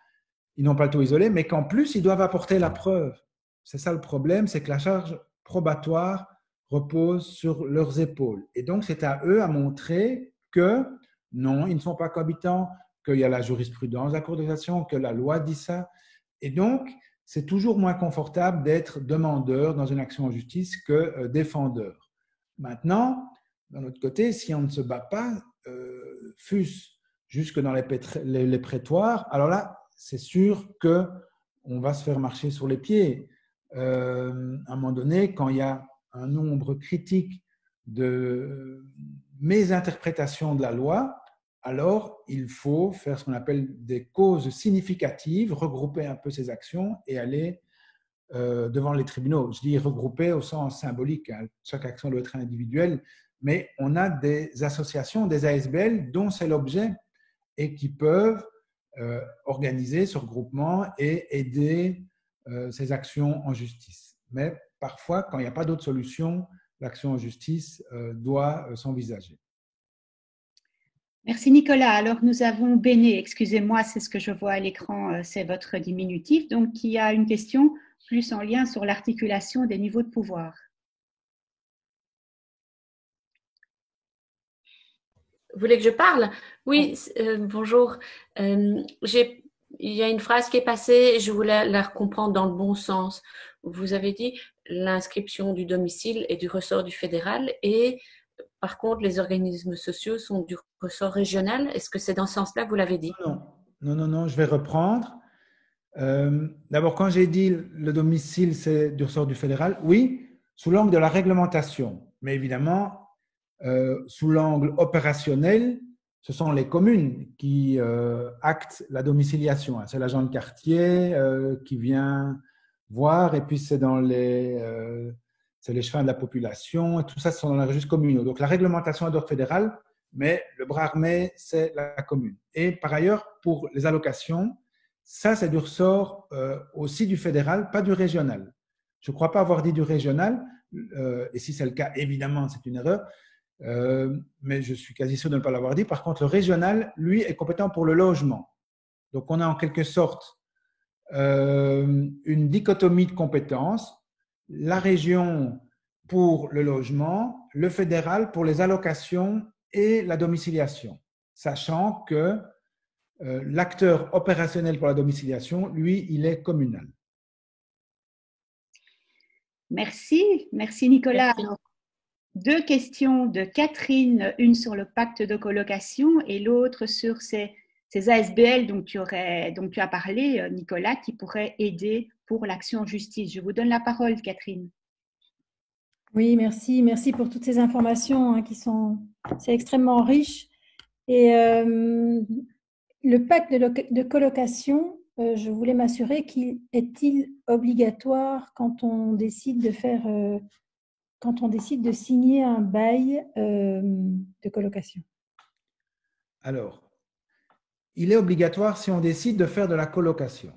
ils n'ont pas le taux isolé, mais qu'en plus ils doivent apporter la preuve. C'est ça le problème, c'est que la charge probatoire repose sur leurs épaules. Et donc, c'est à eux à montrer que non, ils ne sont pas cohabitants, qu'il y a la jurisprudence de la Cour de cassation, que la loi dit ça. Et donc, c'est toujours moins confortable d'être demandeur dans une action en justice que défendeur. Maintenant, d'un autre côté, si on ne se bat pas, fût-ce jusque dans les prétoires, alors là, c'est sûr qu'on va se faire marcher sur les pieds. À un moment donné, quand il y a un nombre critique de mésinterprétations de la loi, alors il faut faire ce qu'on appelle des causes significatives, regrouper un peu ces actions et aller devant les tribunaux. Je dis regroupés au sens symbolique, hein. Chaque action doit être individuelle, mais on a des associations, des ASBL dont c'est l'objet et qui peuvent organiser ce regroupement et aider ces actions en justice. Mais parfois, quand il n'y a pas d'autre solution, l'action en justice doit s'envisager. Merci Nicolas. Alors nous avons Béné, excusez-moi, c'est ce que je vois à l'écran, c'est votre diminutif, donc qui a une question plus en lien sur l'articulation des niveaux de pouvoir. Vous voulez que je parle? Oui, bonjour. Il y a une phrase qui est passée et je voulais la comprendre dans le bon sens. Vous avez dit l'inscription du domicile est du ressort du fédéral et par contre, les organismes sociaux sont du ressort régional. Est-ce que c'est dans ce sens-là que vous l'avez dit? Non, je vais reprendre. D'abord, quand j'ai dit le domicile, c'est du ressort du fédéral, oui, sous l'angle de la réglementation. Mais évidemment, sous l'angle opérationnel, ce sont les communes qui actent la domiciliation. C'est l'agent de quartier qui vient voir, et puis c'est les chefs de la population, et tout ça, ce sont dans les registres communaux. Donc la réglementation est d'ordre fédéral, mais le bras armé, c'est la commune. Et par ailleurs, pour les allocations, ça, c'est du ressort aussi du fédéral, pas du régional. Je ne crois pas avoir dit du régional, et si c'est le cas, évidemment, c'est une erreur, mais je suis quasi sûr de ne pas l'avoir dit. Par contre, le régional, lui, est compétent pour le logement. Donc, on a en quelque sorte une dichotomie de compétences. La région pour le logement, le fédéral pour les allocations et la domiciliation, sachant que l'acteur opérationnel pour la domiciliation, lui, il est communal. Merci Nicolas. Merci. Deux questions de Catherine, une sur le pacte de colocation et l'autre sur ces ASBL dont tu as parlé, Nicolas, qui pourraient aider pour l'action en justice. Je vous donne la parole, Catherine. Oui, merci. Merci pour toutes ces informations hein, c'est extrêmement riche. Et le pacte de colocation, je voulais m'assurer est-il obligatoire quand on décide de signer un bail de colocation? Alors, il est obligatoire si on décide de faire de la colocation.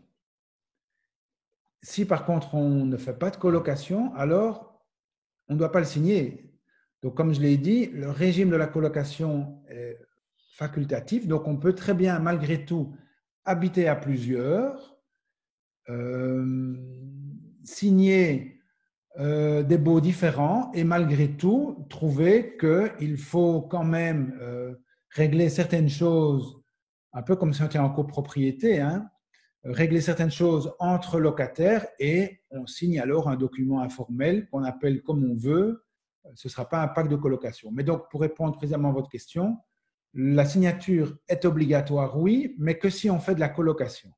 Si par contre on ne fait pas de colocation, alors on ne doit pas le signer. Donc comme je l'ai dit, le régime de la colocation est facultatif, donc on peut très bien malgré tout habiter à plusieurs, signer des baux différents et malgré tout trouver qu'il faut quand même régler certaines choses, un peu comme si on était en copropriété, hein, régler certaines choses entre locataires et on signe alors un document informel qu'on appelle comme on veut. Ce ne sera pas un pacte de colocation. Mais donc, pour répondre précisément à votre question, la signature est obligatoire, oui, mais que si on fait de la colocation.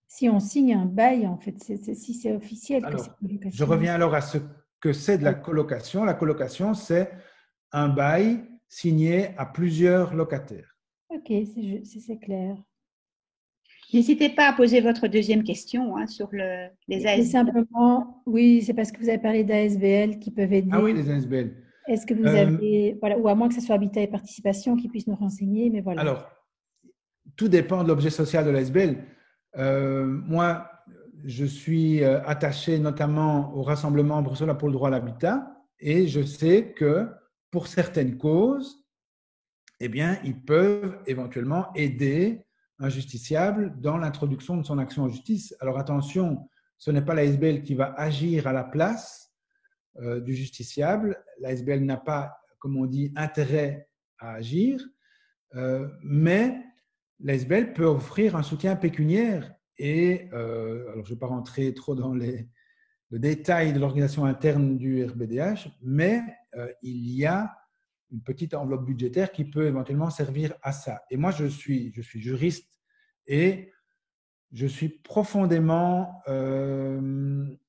Si on signe un bail, en fait, si c'est officiel. Alors, que c'est colocation. Je reviens alors à ce que c'est de la colocation. La colocation, c'est un bail signé à plusieurs locataires. Ok, c'est clair. N'hésitez pas à poser votre deuxième question hein, sur les ASBL. Simplement, oui, c'est parce que vous avez parlé d'ASBL qui peuvent aider. Ah oui, les ASBL. Est-ce que vous avez, voilà, ou à moins que ce soit Habitat et Participation qui puisse nous renseigner, mais voilà. Alors, tout dépend de l'objet social de l'ASBL. Moi, je suis attaché notamment au Rassemblement bruxellois pour le droit à l'habitat et je sais que pour certaines causes, eh bien, ils peuvent éventuellement aider un justiciable dans l'introduction de son action en justice. Alors attention, ce n'est pas l'ASBL qui va agir à la place du justiciable. L'ASBL n'a pas, comme on dit, intérêt à agir, mais l'ASBL peut offrir un soutien pécuniaire et, alors je ne vais pas rentrer trop dans le détail de l'organisation interne du RBDH, mais il y a une petite enveloppe budgétaire qui peut éventuellement servir à ça. Et moi, je suis juriste et je suis profondément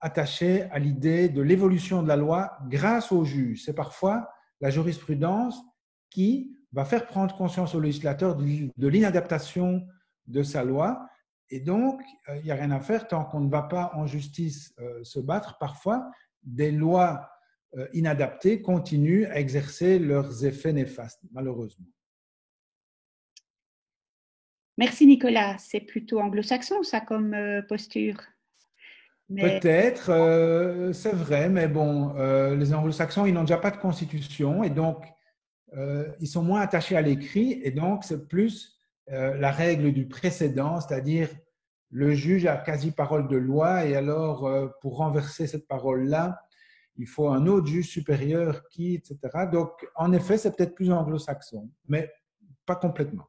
attaché à l'idée de l'évolution de la loi grâce aux juges. C'est parfois la jurisprudence qui va faire prendre conscience au législateur de l'inadaptation de sa loi Et donc, il n'y a rien à faire tant qu'on ne va pas en justice se battre. Parfois, des lois inadaptées continuent à exercer leurs effets néfastes, malheureusement. Merci Nicolas. C'est plutôt anglo-saxon ça comme posture. Mais... Peut-être, c'est vrai, mais bon, les anglo-saxons, ils n'ont déjà pas de constitution et donc ils sont moins attachés à l'écrit et donc c'est plus la règle du précédent, c'est-à-dire le juge a quasi parole de loi et alors pour renverser cette parole-là, il faut un autre juge supérieur qui, etc. Donc, en effet, c'est peut-être plus anglo-saxon, mais pas complètement.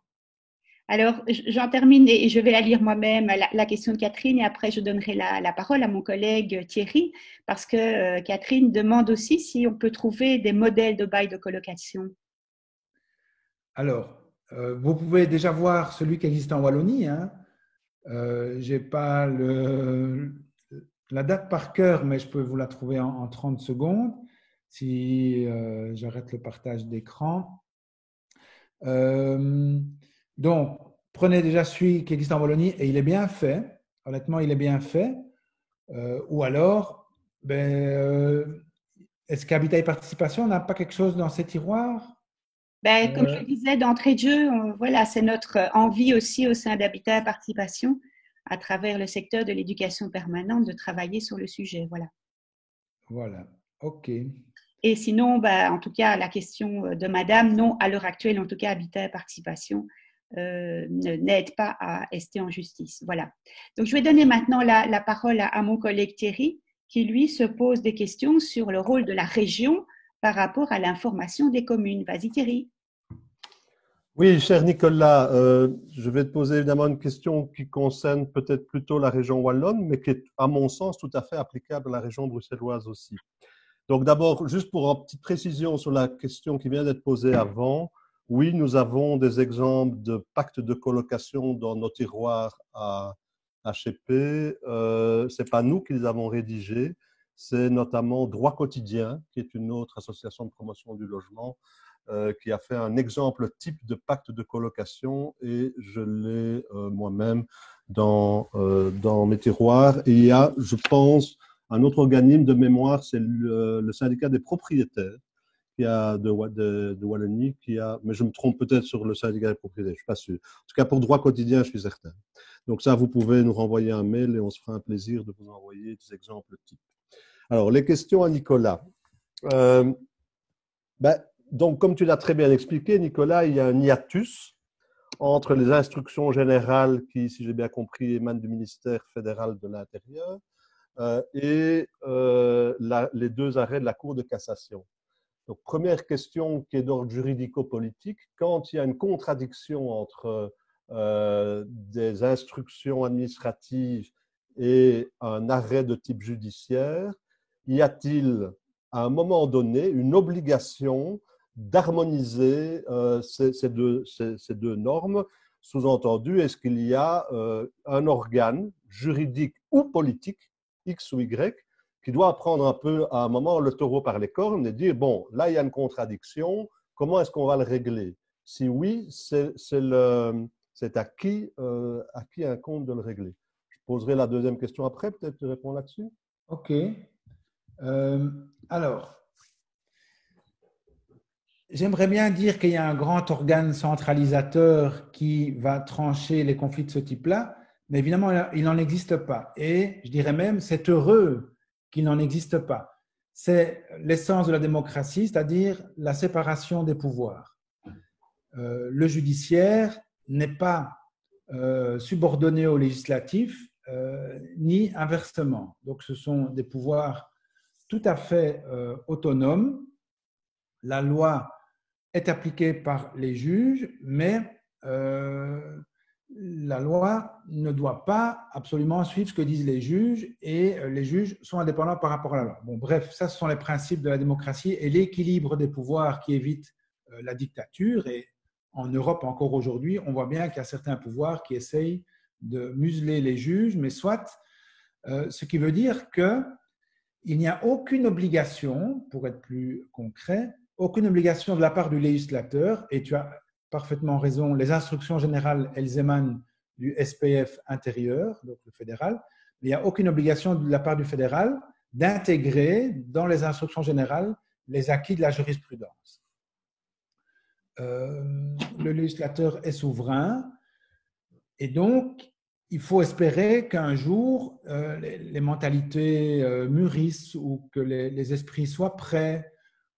Alors, j'en termine et je vais la lire moi-même, la question de Catherine, et après je donnerai la parole à mon collègue Thierry, parce que Catherine demande aussi si on peut trouver des modèles de bail de colocation. Alors, vous pouvez déjà voir celui qui existe en Wallonie. Hein. Je n'ai pas la date par cœur, mais je peux vous la trouver en 30 secondes si j'arrête le partage d'écran. Donc, prenez déjà celui qui existe en Wallonie et il est bien fait. Honnêtement, il est bien fait. Ou alors, est-ce qu'Habitat et Participation n'a pas quelque chose dans ces tiroirs? Comme je le disais d'entrée de jeu, voilà, c'est notre envie aussi au sein d'Habitat et Participation, à travers le secteur de l'éducation permanente, de travailler sur le sujet. Voilà. Voilà, ok. Et sinon, en tout cas, la question de Madame, non, à l'heure actuelle, en tout cas, Habitat et Participation n'aide pas à rester en justice. Voilà. Donc, je vais donner maintenant la parole à mon collègue Thierry, qui, lui, se pose des questions sur le rôle de la région par rapport à l'information des communes. Vas-y, Thierry. Oui, cher Nicolas, je vais te poser évidemment une question qui concerne peut-être plutôt la région wallonne, mais qui est, à mon sens, tout à fait applicable à la région bruxelloise aussi. Donc d'abord, juste pour une petite précision sur la question qui vient d'être posée avant, oui, nous avons des exemples de pactes de colocation dans nos tiroirs à HEP. Ce n'est pas nous qui les avons rédigés, c'est notamment Droit Quotidien, qui est une autre association de promotion du logement, qui a fait un exemple type de pacte de colocation et je l'ai moi-même dans mes tiroirs. Et il y a, je pense, un autre organisme de mémoire, c'est le syndicat des propriétaires de Wallonie, mais je me trompe peut-être sur le syndicat des propriétaires, je ne suis pas sûr. En tout cas, pour Droit Quotidien, je suis certain. Donc ça, vous pouvez nous renvoyer un mail et on se fera un plaisir de vous envoyer des exemples types. Alors, les questions à Nicolas. Donc, comme tu l'as très bien expliqué, Nicolas, il y a un hiatus entre les instructions générales qui, si j'ai bien compris, émanent du ministère fédéral de l'Intérieur et les deux arrêts de la Cour de cassation. Donc, première question qui est d'ordre juridico-politique, quand il y a une contradiction entre des instructions administratives et un arrêt de type judiciaire, y a-t-il à un moment donné une obligation d'harmoniser ces deux normes? Sous-entendu, est-ce qu'il y a un organe juridique ou politique, X ou Y, qui doit prendre un peu à un moment le taureau par les cornes et dire, bon, là, il y a une contradiction, comment est-ce qu'on va le régler? Si oui, c'est à qui incombe de le régler? Je poserai la deuxième question après, peut-être tu réponds là-dessus. Ok. Alors, j'aimerais bien dire qu'il y a un grand organe centralisateur qui va trancher les conflits de ce type-là, mais évidemment, il n'en existe pas. Et je dirais même, c'est heureux qu'il n'en existe pas. C'est l'essence de la démocratie, c'est-à-dire la séparation des pouvoirs. Le judiciaire n'est pas subordonné au législatif, ni inversement. Donc, ce sont des pouvoirs tout à fait autonomes. La loi est appliquée par les juges, mais la loi ne doit pas absolument suivre ce que disent les juges et les juges sont indépendants par rapport à la loi. Bon, bref, ça, ce sont les principes de la démocratie et l'équilibre des pouvoirs qui évite la dictature. Et en Europe, encore aujourd'hui, on voit bien qu'il y a certains pouvoirs qui essayent de museler les juges, mais soit, ce qui veut dire qu'il n'y a aucune obligation, pour être plus concret, aucune obligation de la part du législateur, et tu as parfaitement raison, les instructions générales, elles émanent du SPF intérieur, donc le fédéral. Il n'y a aucune obligation de la part du fédéral d'intégrer dans les instructions générales les acquis de la jurisprudence. Le législateur est souverain et donc il faut espérer qu'un jour les mentalités mûrissent ou que les esprits soient prêts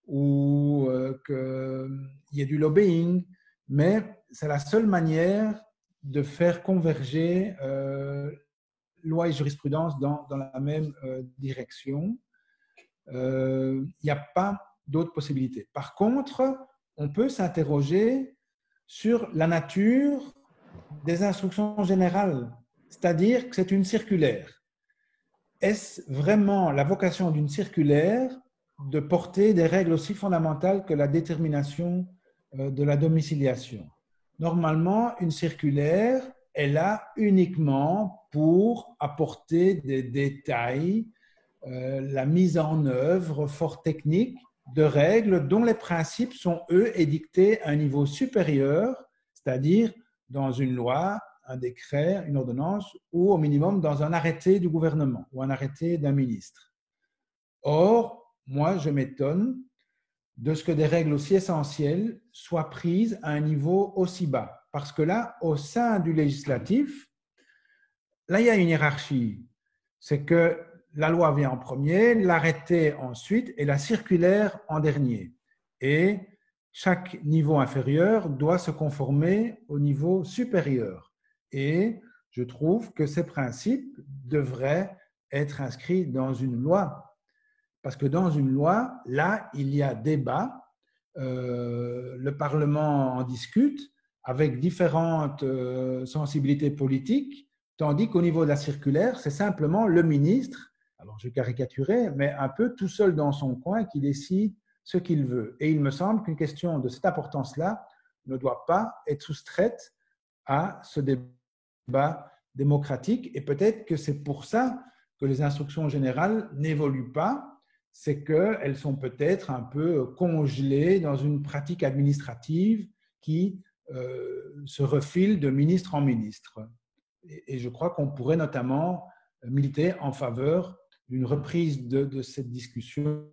ou qu'il y ait du lobbying, mais c'est la seule manière de faire converger loi et jurisprudence dans la même direction. Il n'y a pas d'autres possibilités. Par contre, on peut s'interroger sur la nature des instructions générales, c'est-à-dire que c'est une circulaire. Est-ce vraiment la vocation d'une circulaire de porter des règles aussi fondamentales que la détermination de la domiciliation? Normalement, une circulaire est là uniquement pour apporter des détails, la mise en œuvre fort technique de règles dont les principes sont, eux, édictés à un niveau supérieur, c'est-à-dire dans une loi, un décret, une ordonnance ou au minimum dans un arrêté du gouvernement ou un arrêté d'un ministre. Or, moi, je m'étonne de ce que des règles aussi essentielles soient prises à un niveau aussi bas. Parce que là, au sein du législatif, là, il y a une hiérarchie. C'est que la loi vient en premier, l'arrêté ensuite et la circulaire en dernier. Et chaque niveau inférieur doit se conformer au niveau supérieur. Et je trouve que ces principes devraient être inscrits dans une loi. Parce que dans une loi, là, il y a débat, le Parlement en discute avec différentes sensibilités politiques, tandis qu'au niveau de la circulaire, c'est simplement le ministre, alors je caricaturais, mais un peu tout seul dans son coin qui décide ce qu'il veut. Et il me semble qu'une question de cette importance-là ne doit pas être soustraite à ce débat démocratique. Et peut-être que c'est pour ça que les instructions générales n'évoluent pas, c'est qu'elles sont peut-être un peu congelées dans une pratique administrative qui se refile de ministre en ministre. Et je crois qu'on pourrait notamment militer en faveur d'une reprise de cette discussion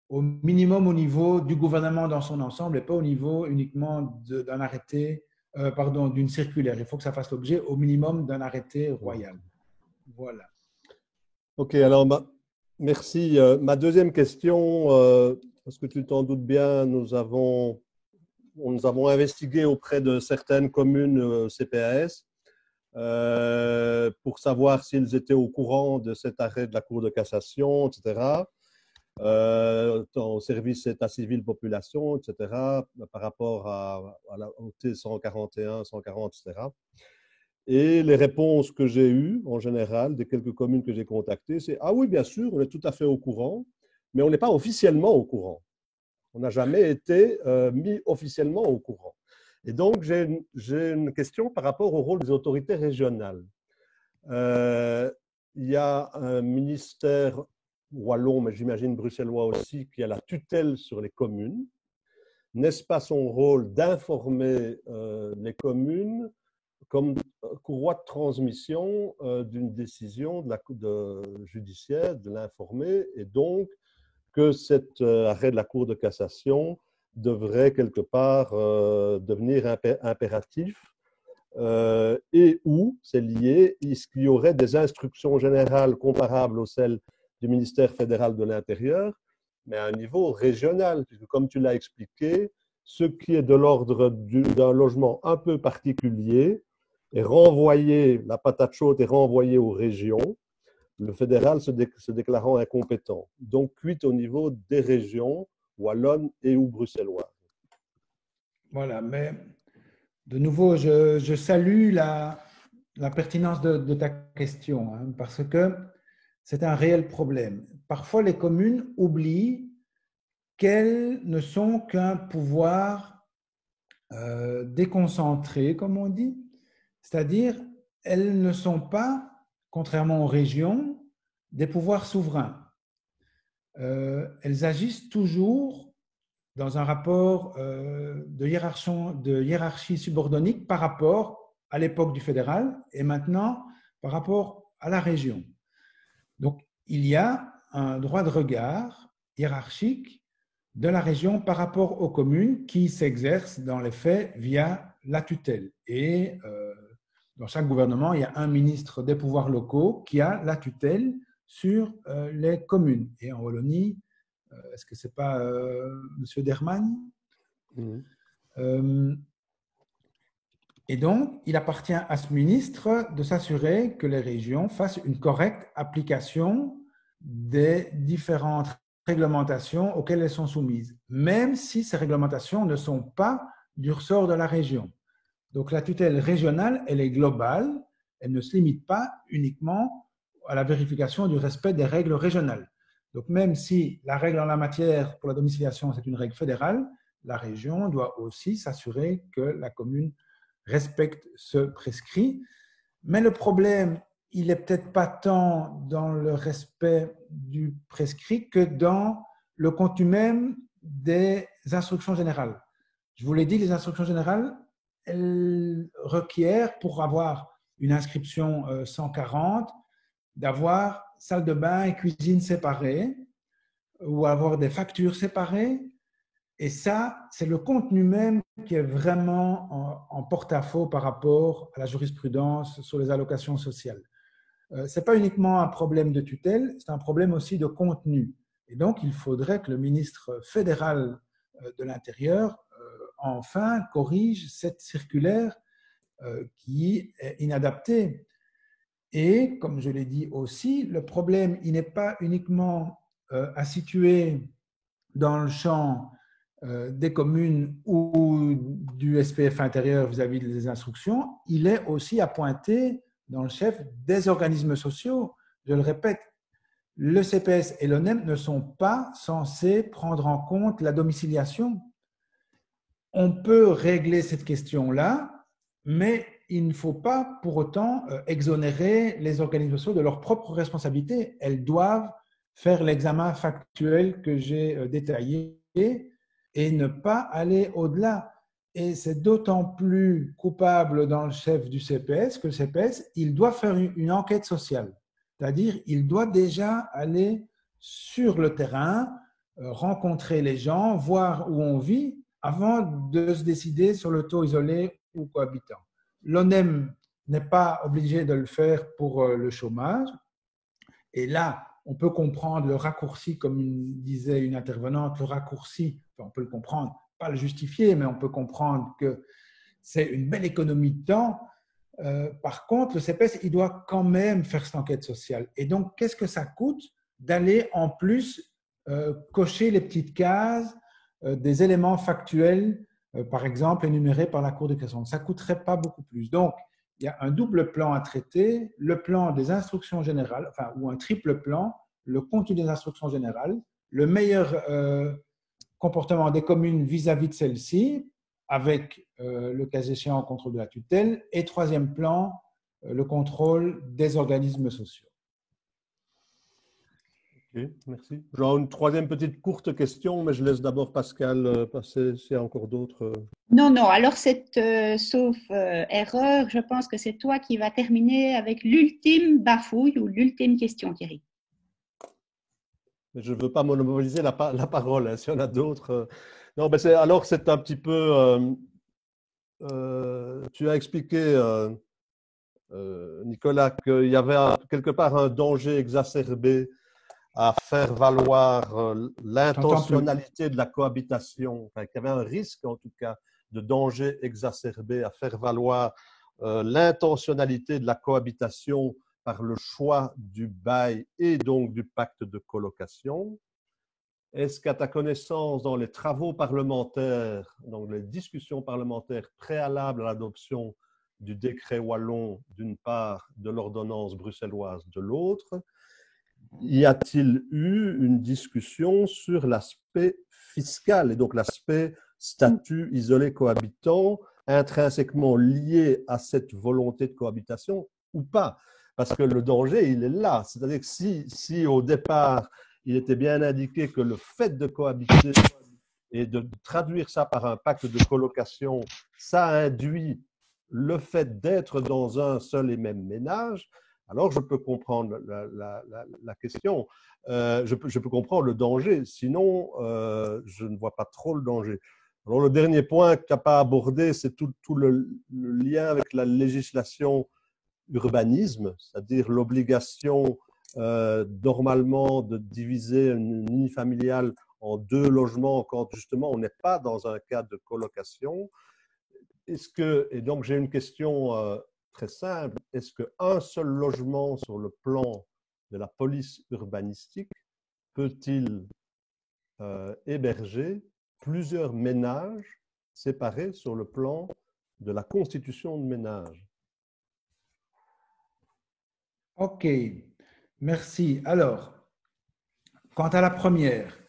au minimum au niveau du gouvernement dans son ensemble et pas au niveau uniquement d'un arrêté, d'une circulaire. Il faut que ça fasse l'objet au minimum d'un arrêté royal. Voilà. Ok, alors merci. Ma deuxième question, parce que tu t'en doutes bien, nous avons investigué auprès de certaines communes CPAS pour savoir s'ils étaient au courant de cet arrêt de la Cour de cassation, etc., au service état civil population, etc., par rapport au T141, 140, etc. Et les réponses que j'ai eues, en général, des quelques communes que j'ai contactées, c'est « Ah oui, bien sûr, on est tout à fait au courant, mais on n'est pas officiellement au courant. On n'a jamais été mis officiellement au courant. » Et donc, j'ai une question par rapport au rôle des autorités régionales. Il y a un ministère wallon, mais j'imagine bruxellois aussi, qui a la tutelle sur les communes. N'est-ce pas son rôle d'informer les communes comme courroie de transmission d'une décision judiciaire, de l'informer, et donc que cet arrêt de la Cour de cassation devrait quelque part devenir impératif et où c'est lié, est-ce qu'il y aurait des instructions générales comparables aux celles du ministère fédéral de l'Intérieur, mais à un niveau régional, puisque comme tu l'as expliqué, ce qui est de l'ordre d'un logement un peu particulier est renvoyé, la patate chaude est renvoyée aux régions, le fédéral se déclarant incompétent. Donc, cuite au niveau des régions wallonnes et ou bruxelloises. Voilà, mais de nouveau, je salue la pertinence de ta question, hein, parce que c'est un réel problème. Parfois, les communes oublient qu'elles ne sont qu'un pouvoir déconcentré, comme on dit, c'est-à-dire elles ne sont pas, contrairement aux régions, des pouvoirs souverains. Elles agissent toujours dans un rapport de hiérarchie subordonnique par rapport à l'époque du fédéral et maintenant par rapport à la région. Donc, il y a un droit de regard hiérarchique de la région par rapport aux communes qui s'exercent dans les faits via la tutelle. Et dans chaque gouvernement, il y a un ministre des pouvoirs locaux qui a la tutelle sur les communes. Et en Wallonie, est-ce que ce n'est pas M. Dermagne? Et donc, il appartient à ce ministre de s'assurer que les régions fassent une correcte application des différentes réglementations auxquelles elles sont soumises, même si ces réglementations ne sont pas du ressort de la région. Donc, la tutelle régionale, elle est globale, elle ne se limite pas uniquement à la vérification du respect des règles régionales. Donc, même si la règle en la matière pour la domiciliation, c'est une règle fédérale, la région doit aussi s'assurer que la commune respecte ce prescrit. Mais le problème, il n'est peut-être pas tant dans le respect du prescrit que dans le contenu même des instructions générales. Je vous l'ai dit, les instructions générales, elles requièrent, pour avoir une inscription 140, d'avoir salle de bain et cuisine séparées ou avoir des factures séparées. Et ça, c'est le contenu même qui est vraiment en porte-à-faux par rapport à la jurisprudence sur les allocations sociales. Ce n'est pas uniquement un problème de tutelle, c'est un problème aussi de contenu. Et donc, il faudrait que le ministre fédéral de l'Intérieur, enfin, corrige cette circulaire qui est inadaptée. Et, comme je l'ai dit aussi, le problème, il n'est pas uniquement à situer dans le champ des communes ou du SPF intérieur vis-à-vis des instructions, il est aussi à pointer dans le chef des organismes sociaux. Je le répète, le CPS et l'ONEM ne sont pas censés prendre en compte la domiciliation. On peut régler cette question-là, mais il ne faut pas pour autant exonérer les organismes sociaux de leurs propres responsabilités. Elles doivent faire l'examen factuel que j'ai détaillé et ne pas aller au-delà. Et c'est d'autant plus coupable dans le chef du CPS que le CPS, il doit faire une enquête sociale. C'est-à-dire, il doit déjà aller sur le terrain, rencontrer les gens, voir où on vit, avant de se décider sur le taux isolé ou cohabitant. L'ONEM n'est pas obligé de le faire pour le chômage. Et là, on peut comprendre le raccourci, comme disait une intervenante, le raccourci, on peut le comprendre, pas le justifier, mais on peut comprendre que c'est une belle économie de temps. Par contre, le CPS, il doit quand même faire cette enquête sociale. Et donc, qu'est-ce que ça coûte d'aller en plus cocher les petites cases des éléments factuels, par exemple, énumérés par la Cour de cassation? Ça ne coûterait pas beaucoup plus. Donc, il y a un double plan à traiter, le plan des instructions générales, enfin, ou un triple plan, le contenu des instructions générales, le meilleur comportement des communes vis-à-vis de celles-ci, avec le cas échéant le contrôle de la tutelle, et troisième plan, le contrôle des organismes sociaux. Ok, merci. J'ai une troisième petite courte question, mais je laisse d'abord Pascal passer s'il y a encore d'autres. Non, non, alors cette, sauf erreur, je pense que c'est toi qui vas terminer avec l'ultime bafouille ou l'ultime question, Thierry. Je ne veux pas monopoliser la parole, hein, s'il y en a d'autres. Non, mais alors c'est un petit peu… tu as expliqué, Nicolas, qu'il y avait quelque part un danger exacerbé à faire valoir l'intentionnalité de la cohabitation, enfin, qu'il y avait un risque en tout cas de danger exacerbé à faire valoir l'intentionnalité de la cohabitation par le choix du bail et donc du pacte de colocation. Est-ce qu'à ta connaissance, dans les travaux parlementaires, dans les discussions parlementaires préalables à l'adoption du décret wallon d'une part, de l'ordonnance bruxelloise de l'autre, y a-t-il eu une discussion sur l'aspect fiscal et donc l'aspect statut isolé cohabitant intrinsèquement lié à cette volonté de cohabitation ou pas? Parce que le danger, il est là. C'est-à-dire que si au départ, il était bien indiqué que le fait de cohabiter et de traduire ça par un pacte de colocation, ça induit le fait d'être dans un seul et même ménage, alors je peux comprendre la question. Je peux comprendre le danger. Sinon, je ne vois pas trop le danger. Alors, le dernier point qu'il n'a pas abordé, c'est tout le lien avec la législation urbanisme, c'est-à-dire l'obligation normalement de diviser une unifamiliale en 2 logements quand justement on n'est pas dans un cas de colocation. Et donc j'ai une question très simple, est-ce qu'un seul logement sur le plan de la police urbanistique peut-il héberger plusieurs ménages séparés sur le plan de la constitution de ménage? Ok, merci. Alors, quant à la première,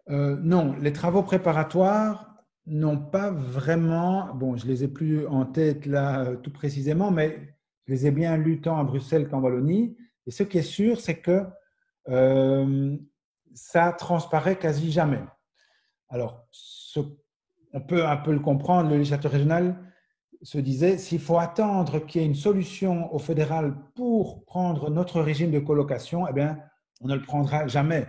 non, les travaux préparatoires n'ont pas vraiment, bon, je les ai plus en tête là tout précisément, mais je les ai bien lus tant à Bruxelles qu'en Wallonie. Et ce qui est sûr, c'est que ça transparaît quasi jamais. Alors, on peut un peu le comprendre, le législateur régional se disait, s'il faut attendre qu'il y ait une solution au fédéral pour prendre notre régime de colocation, eh bien, on ne le prendra jamais.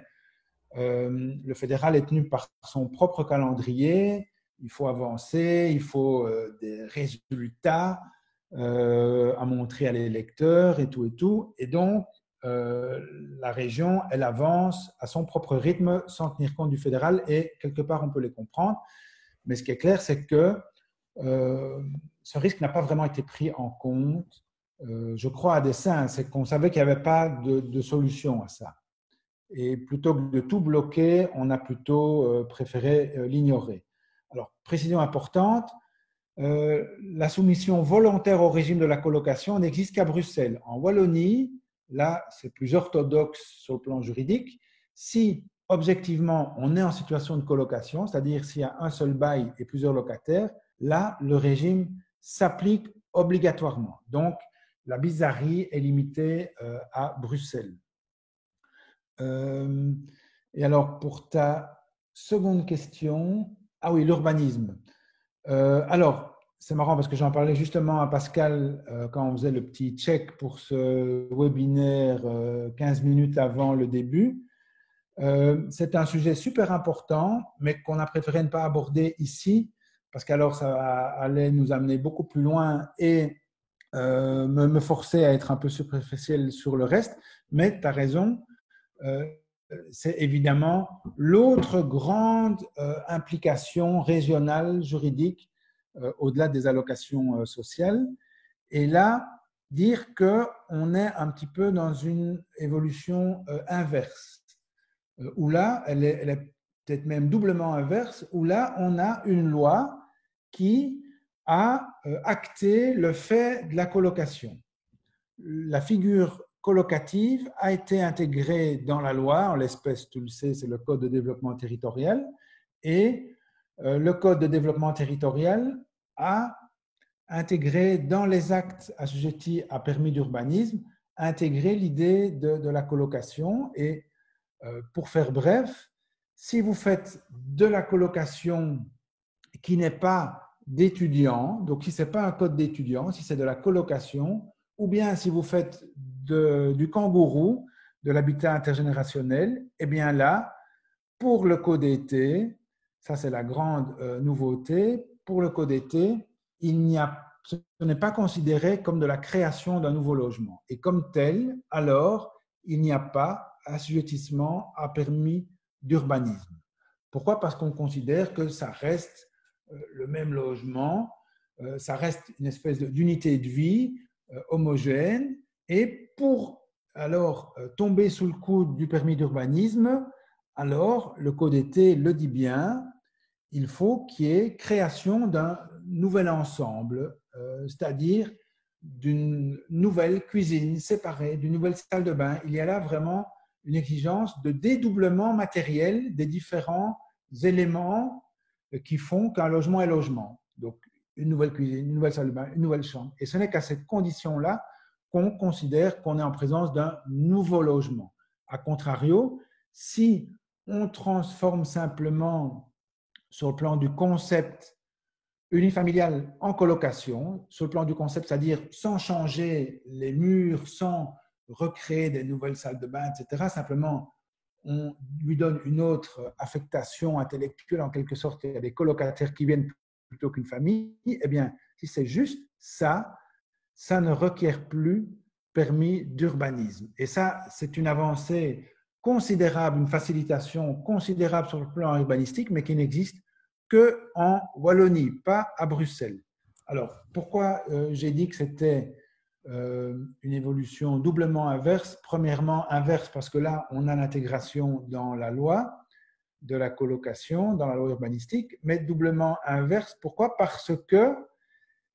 Le fédéral est tenu par son propre calendrier, il faut avancer, il faut des résultats à montrer à l'électeur et tout et tout. Et donc, la région, elle avance à son propre rythme sans tenir compte du fédéral et quelque part, on peut les comprendre. Mais ce qui est clair, c'est que ce risque n'a pas vraiment été pris en compte, je crois, à dessein. C'est qu'on savait qu'il n'y avait pas de solution à ça. Et plutôt que de tout bloquer, on a plutôt préféré l'ignorer. Alors, précision importante, la soumission volontaire au régime de la colocation n'existe qu'à Bruxelles. En Wallonie, là, c'est plus orthodoxe sur le plan juridique. Si, objectivement, on est en situation de colocation, c'est-à-dire s'il y a un seul bail et plusieurs locataires, là, le régime s'applique obligatoirement. Donc, la bizarrerie est limitée à Bruxelles. Et alors, pour ta seconde question, ah oui, l'urbanisme. Alors, c'est marrant parce que j'en parlais justement à Pascal quand on faisait le petit check pour ce webinaire 15 minutes avant le début. C'est un sujet super important, mais qu'on a préféré ne pas aborder ici parce qu'alors ça allait nous amener beaucoup plus loin et me forcer à être un peu superficiel sur le reste. Mais tu as raison. C'est évidemment l'autre grande implication régionale juridique au-delà des allocations sociales. Et là, dire qu'on est un petit peu dans une évolution inverse, où là, elle est peut-être même doublement inverse, où là, on a une loi qui a acté le fait de la colocation. La figure colocative a été intégrée dans la loi, en l'espèce, tu le sais, c'est le Code de développement territorial, et le Code de développement territorial a intégré dans les actes assujettis à permis d'urbanisme, intégré l'idée de la colocation. Et pour faire bref, si vous faites de la colocation qui n'est pas d'étudiants, donc si ce n'est pas un code d'étudiants, si c'est de la colocation, ou bien si vous faites du kangourou, de l'habitat intergénérationnel, eh bien là, pour le code été, ça c'est la grande nouveauté, pour le code été, ce n'est pas considéré comme de la création d'un nouveau logement. Et comme tel, alors, il n'y a pas assujettissement à permis d'urbanisme. Pourquoi? Parce qu'on considère que ça reste le même logement, ça reste une espèce d'unité de vie homogène. Et pour alors tomber sous le coup du permis d'urbanisme, alors le code été le dit bien, il faut qu'il y ait création d'un nouvel ensemble, c'est-à-dire d'une nouvelle cuisine séparée, d'une nouvelle salle de bain. Il y a là vraiment une exigence de dédoublement matériel des différents éléments qui font qu'un logement est logement. Donc, une nouvelle cuisine, une nouvelle salle de bain, une nouvelle chambre. Et ce n'est qu'à cette condition-là qu'on considère qu'on est en présence d'un nouveau logement. A contrario, si on transforme simplement sur le plan du concept unifamilial en colocation, sur le plan du concept, c'est-à-dire sans changer les murs, sans recréer des nouvelles salles de bain, etc. Simplement, on lui donne une autre affectation intellectuelle, en quelque sorte, il y a des colocataires qui viennent plutôt qu'une famille. Eh bien, si c'est juste ça, ça ne requiert plus permis d'urbanisme. Et ça, c'est une avancée considérable, une facilitation considérable sur le plan urbanistique, mais qui n'existe qu'en Wallonie, pas à Bruxelles. Alors, pourquoi j'ai dit que c'était une évolution doublement inverse? Premièrement, inverse parce que là, on a l'intégration dans la loi de la colocation, dans la loi urbanistique, mais doublement inverse. Pourquoi? Parce que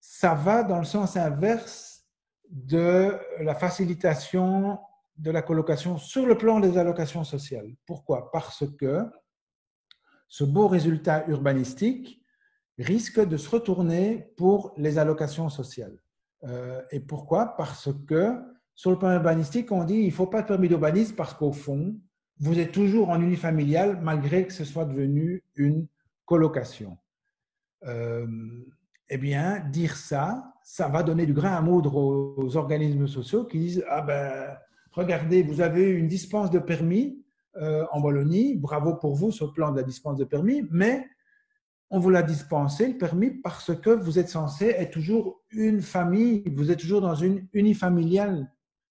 ça va dans le sens inverse de la facilitation de la colocation sur le plan des allocations sociales. Pourquoi? Parce que ce beau résultat urbanistique risque de se retourner pour les allocations sociales. Et pourquoi? Parce que sur le plan urbanistique, on dit qu'il ne faut pas de permis d'urbanisme parce qu'au fond, vous êtes toujours en unifamilial malgré que ce soit devenu une colocation. Eh bien, dire ça, ça va donner du grain à moudre aux organismes sociaux qui disent « Ah ben, regardez, vous avez une dispense de permis en Wallonie, bravo pour vous sur le plan de la dispense de permis, mais on vous l'a dispensé, le permis, parce que vous êtes censé être toujours une famille, vous êtes toujours dans une unifamiliale.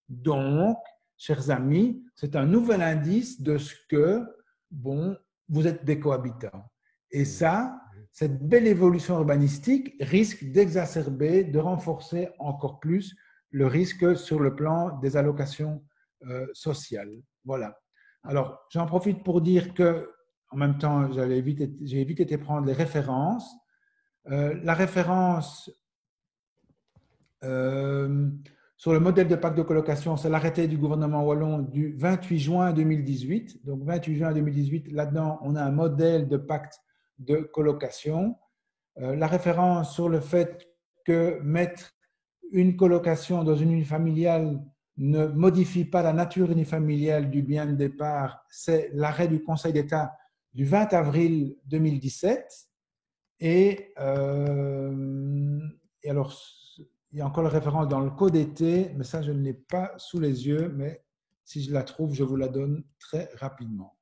Donc, chers amis, c'est un nouvel indice de ce que, bon, vous êtes des cohabitants. Et ça, cette belle évolution urbanistique risque d'exacerber, de renforcer encore plus le risque sur le plan des allocations sociales. Voilà. Alors, j'en profite pour dire que, en même temps, j'ai vite été prendre les références. La référence sur le modèle de pacte de colocation, c'est l'arrêté du gouvernement wallon du 28 juin 2018. Donc, 28 juin 2018, là-dedans, on a un modèle de pacte de colocation. La référence sur le fait que mettre une colocation dans une unifamiliale ne modifie pas la nature unifamiliale du bien de départ, c'est l'arrêt du Conseil d'État du 20 avril 2017. Et alors, il y a encore la référence dans le code été, mais ça, je ne l'ai pas sous les yeux, mais si je la trouve, je vous la donne très rapidement.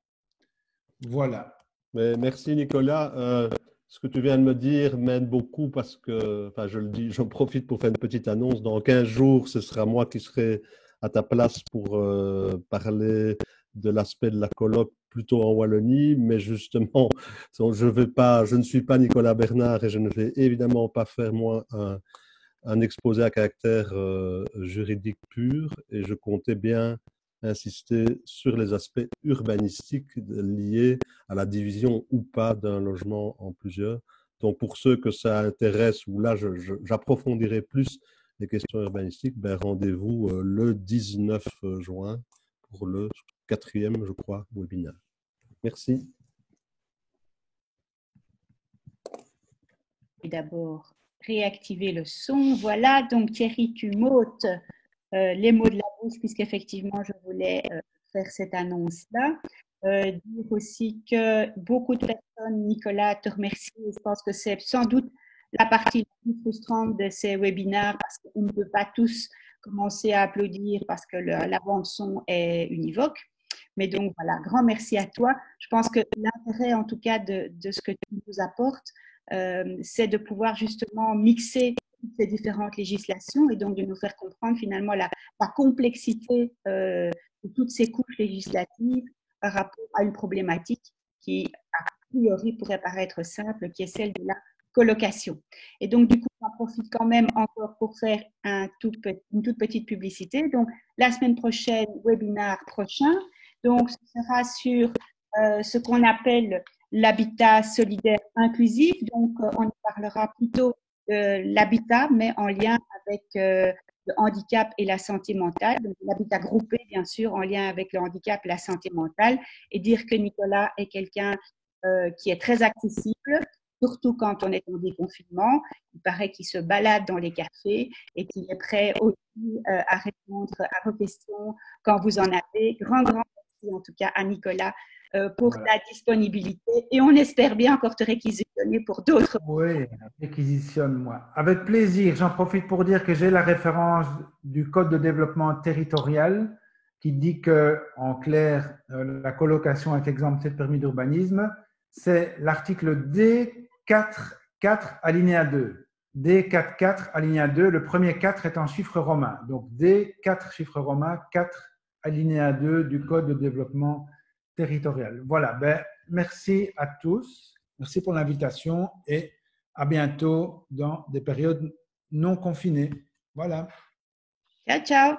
Voilà. Mais merci Nicolas. Ce que tu viens de me dire m'aide beaucoup parce que, enfin, je le dis, j'en profite pour faire une petite annonce. Dans 15 jours, ce sera moi qui serai à ta place pour parler de l'aspect de la coloc plutôt en Wallonie, mais justement, je ne suis pas Nicolas Bernard et je ne vais évidemment pas faire moi un exposé à caractère juridique pur, et je comptais bien insister sur les aspects urbanistiques liés à la division ou pas d'un logement en plusieurs. Donc pour ceux que ça intéresse, ou là j'approfondirai plus les questions urbanistiques, ben rendez-vous le 19 juin pour le 4e, je crois, webinaire. Merci. D'abord, réactiver le son. Voilà, donc Thierry, tu m'ôtes les mots de la bouche, puisqu'effectivement, je voulais faire cette annonce-là. Dire aussi que beaucoup de personnes, Nicolas, te remercie. Je pense que c'est sans doute la partie la plus frustrante de ces webinaires, parce qu'on ne peut pas tous commencer à applaudir parce que la bande-son est univoque. Mais donc, voilà, grand merci à toi. Je pense que l'intérêt, en tout cas, de ce que tu nous apportes, c'est de pouvoir justement mixer toutes ces différentes législations et donc de nous faire comprendre finalement la complexité de toutes ces couches législatives par rapport à une problématique qui, a priori, pourrait paraître simple, qui est celle de la colocation. Et donc, du coup, j'en profite quand même encore pour faire une toute petite publicité. Donc, la semaine prochaine, webinaire prochain. Donc, ce sera sur ce qu'on appelle l'habitat solidaire inclusif. Donc, on y parlera plutôt de l'habitat, mais en lien avec le handicap et la santé mentale. Donc, l'habitat groupé, bien sûr, en lien avec le handicap et la santé mentale. Et dire que Nicolas est quelqu'un qui est très accessible, surtout quand on est en déconfinement. Il paraît qu'il se balade dans les cafés et qu'il est prêt aussi à répondre à vos questions quand vous en avez. Grand merci en tout cas à Nicolas pour ta disponibilité et on espère bien encore te réquisitionner pour d'autres. Oui, réquisitionne-moi. Avec plaisir. J'en profite pour dire que j'ai la référence du Code de développement territorial qui dit que, en clair, la colocation avec exempté de permis d'urbanisme, c'est l'article D4.4 alinéa 2. D4.4 alinéa 2, le premier 4 est en chiffre romain. Donc D4 chiffre romain, 4 alinéa 2 du Code de développement territorial. Voilà, ben, merci à tous. Merci pour l'invitation et à bientôt dans des périodes non confinées. Voilà. Ciao, ciao.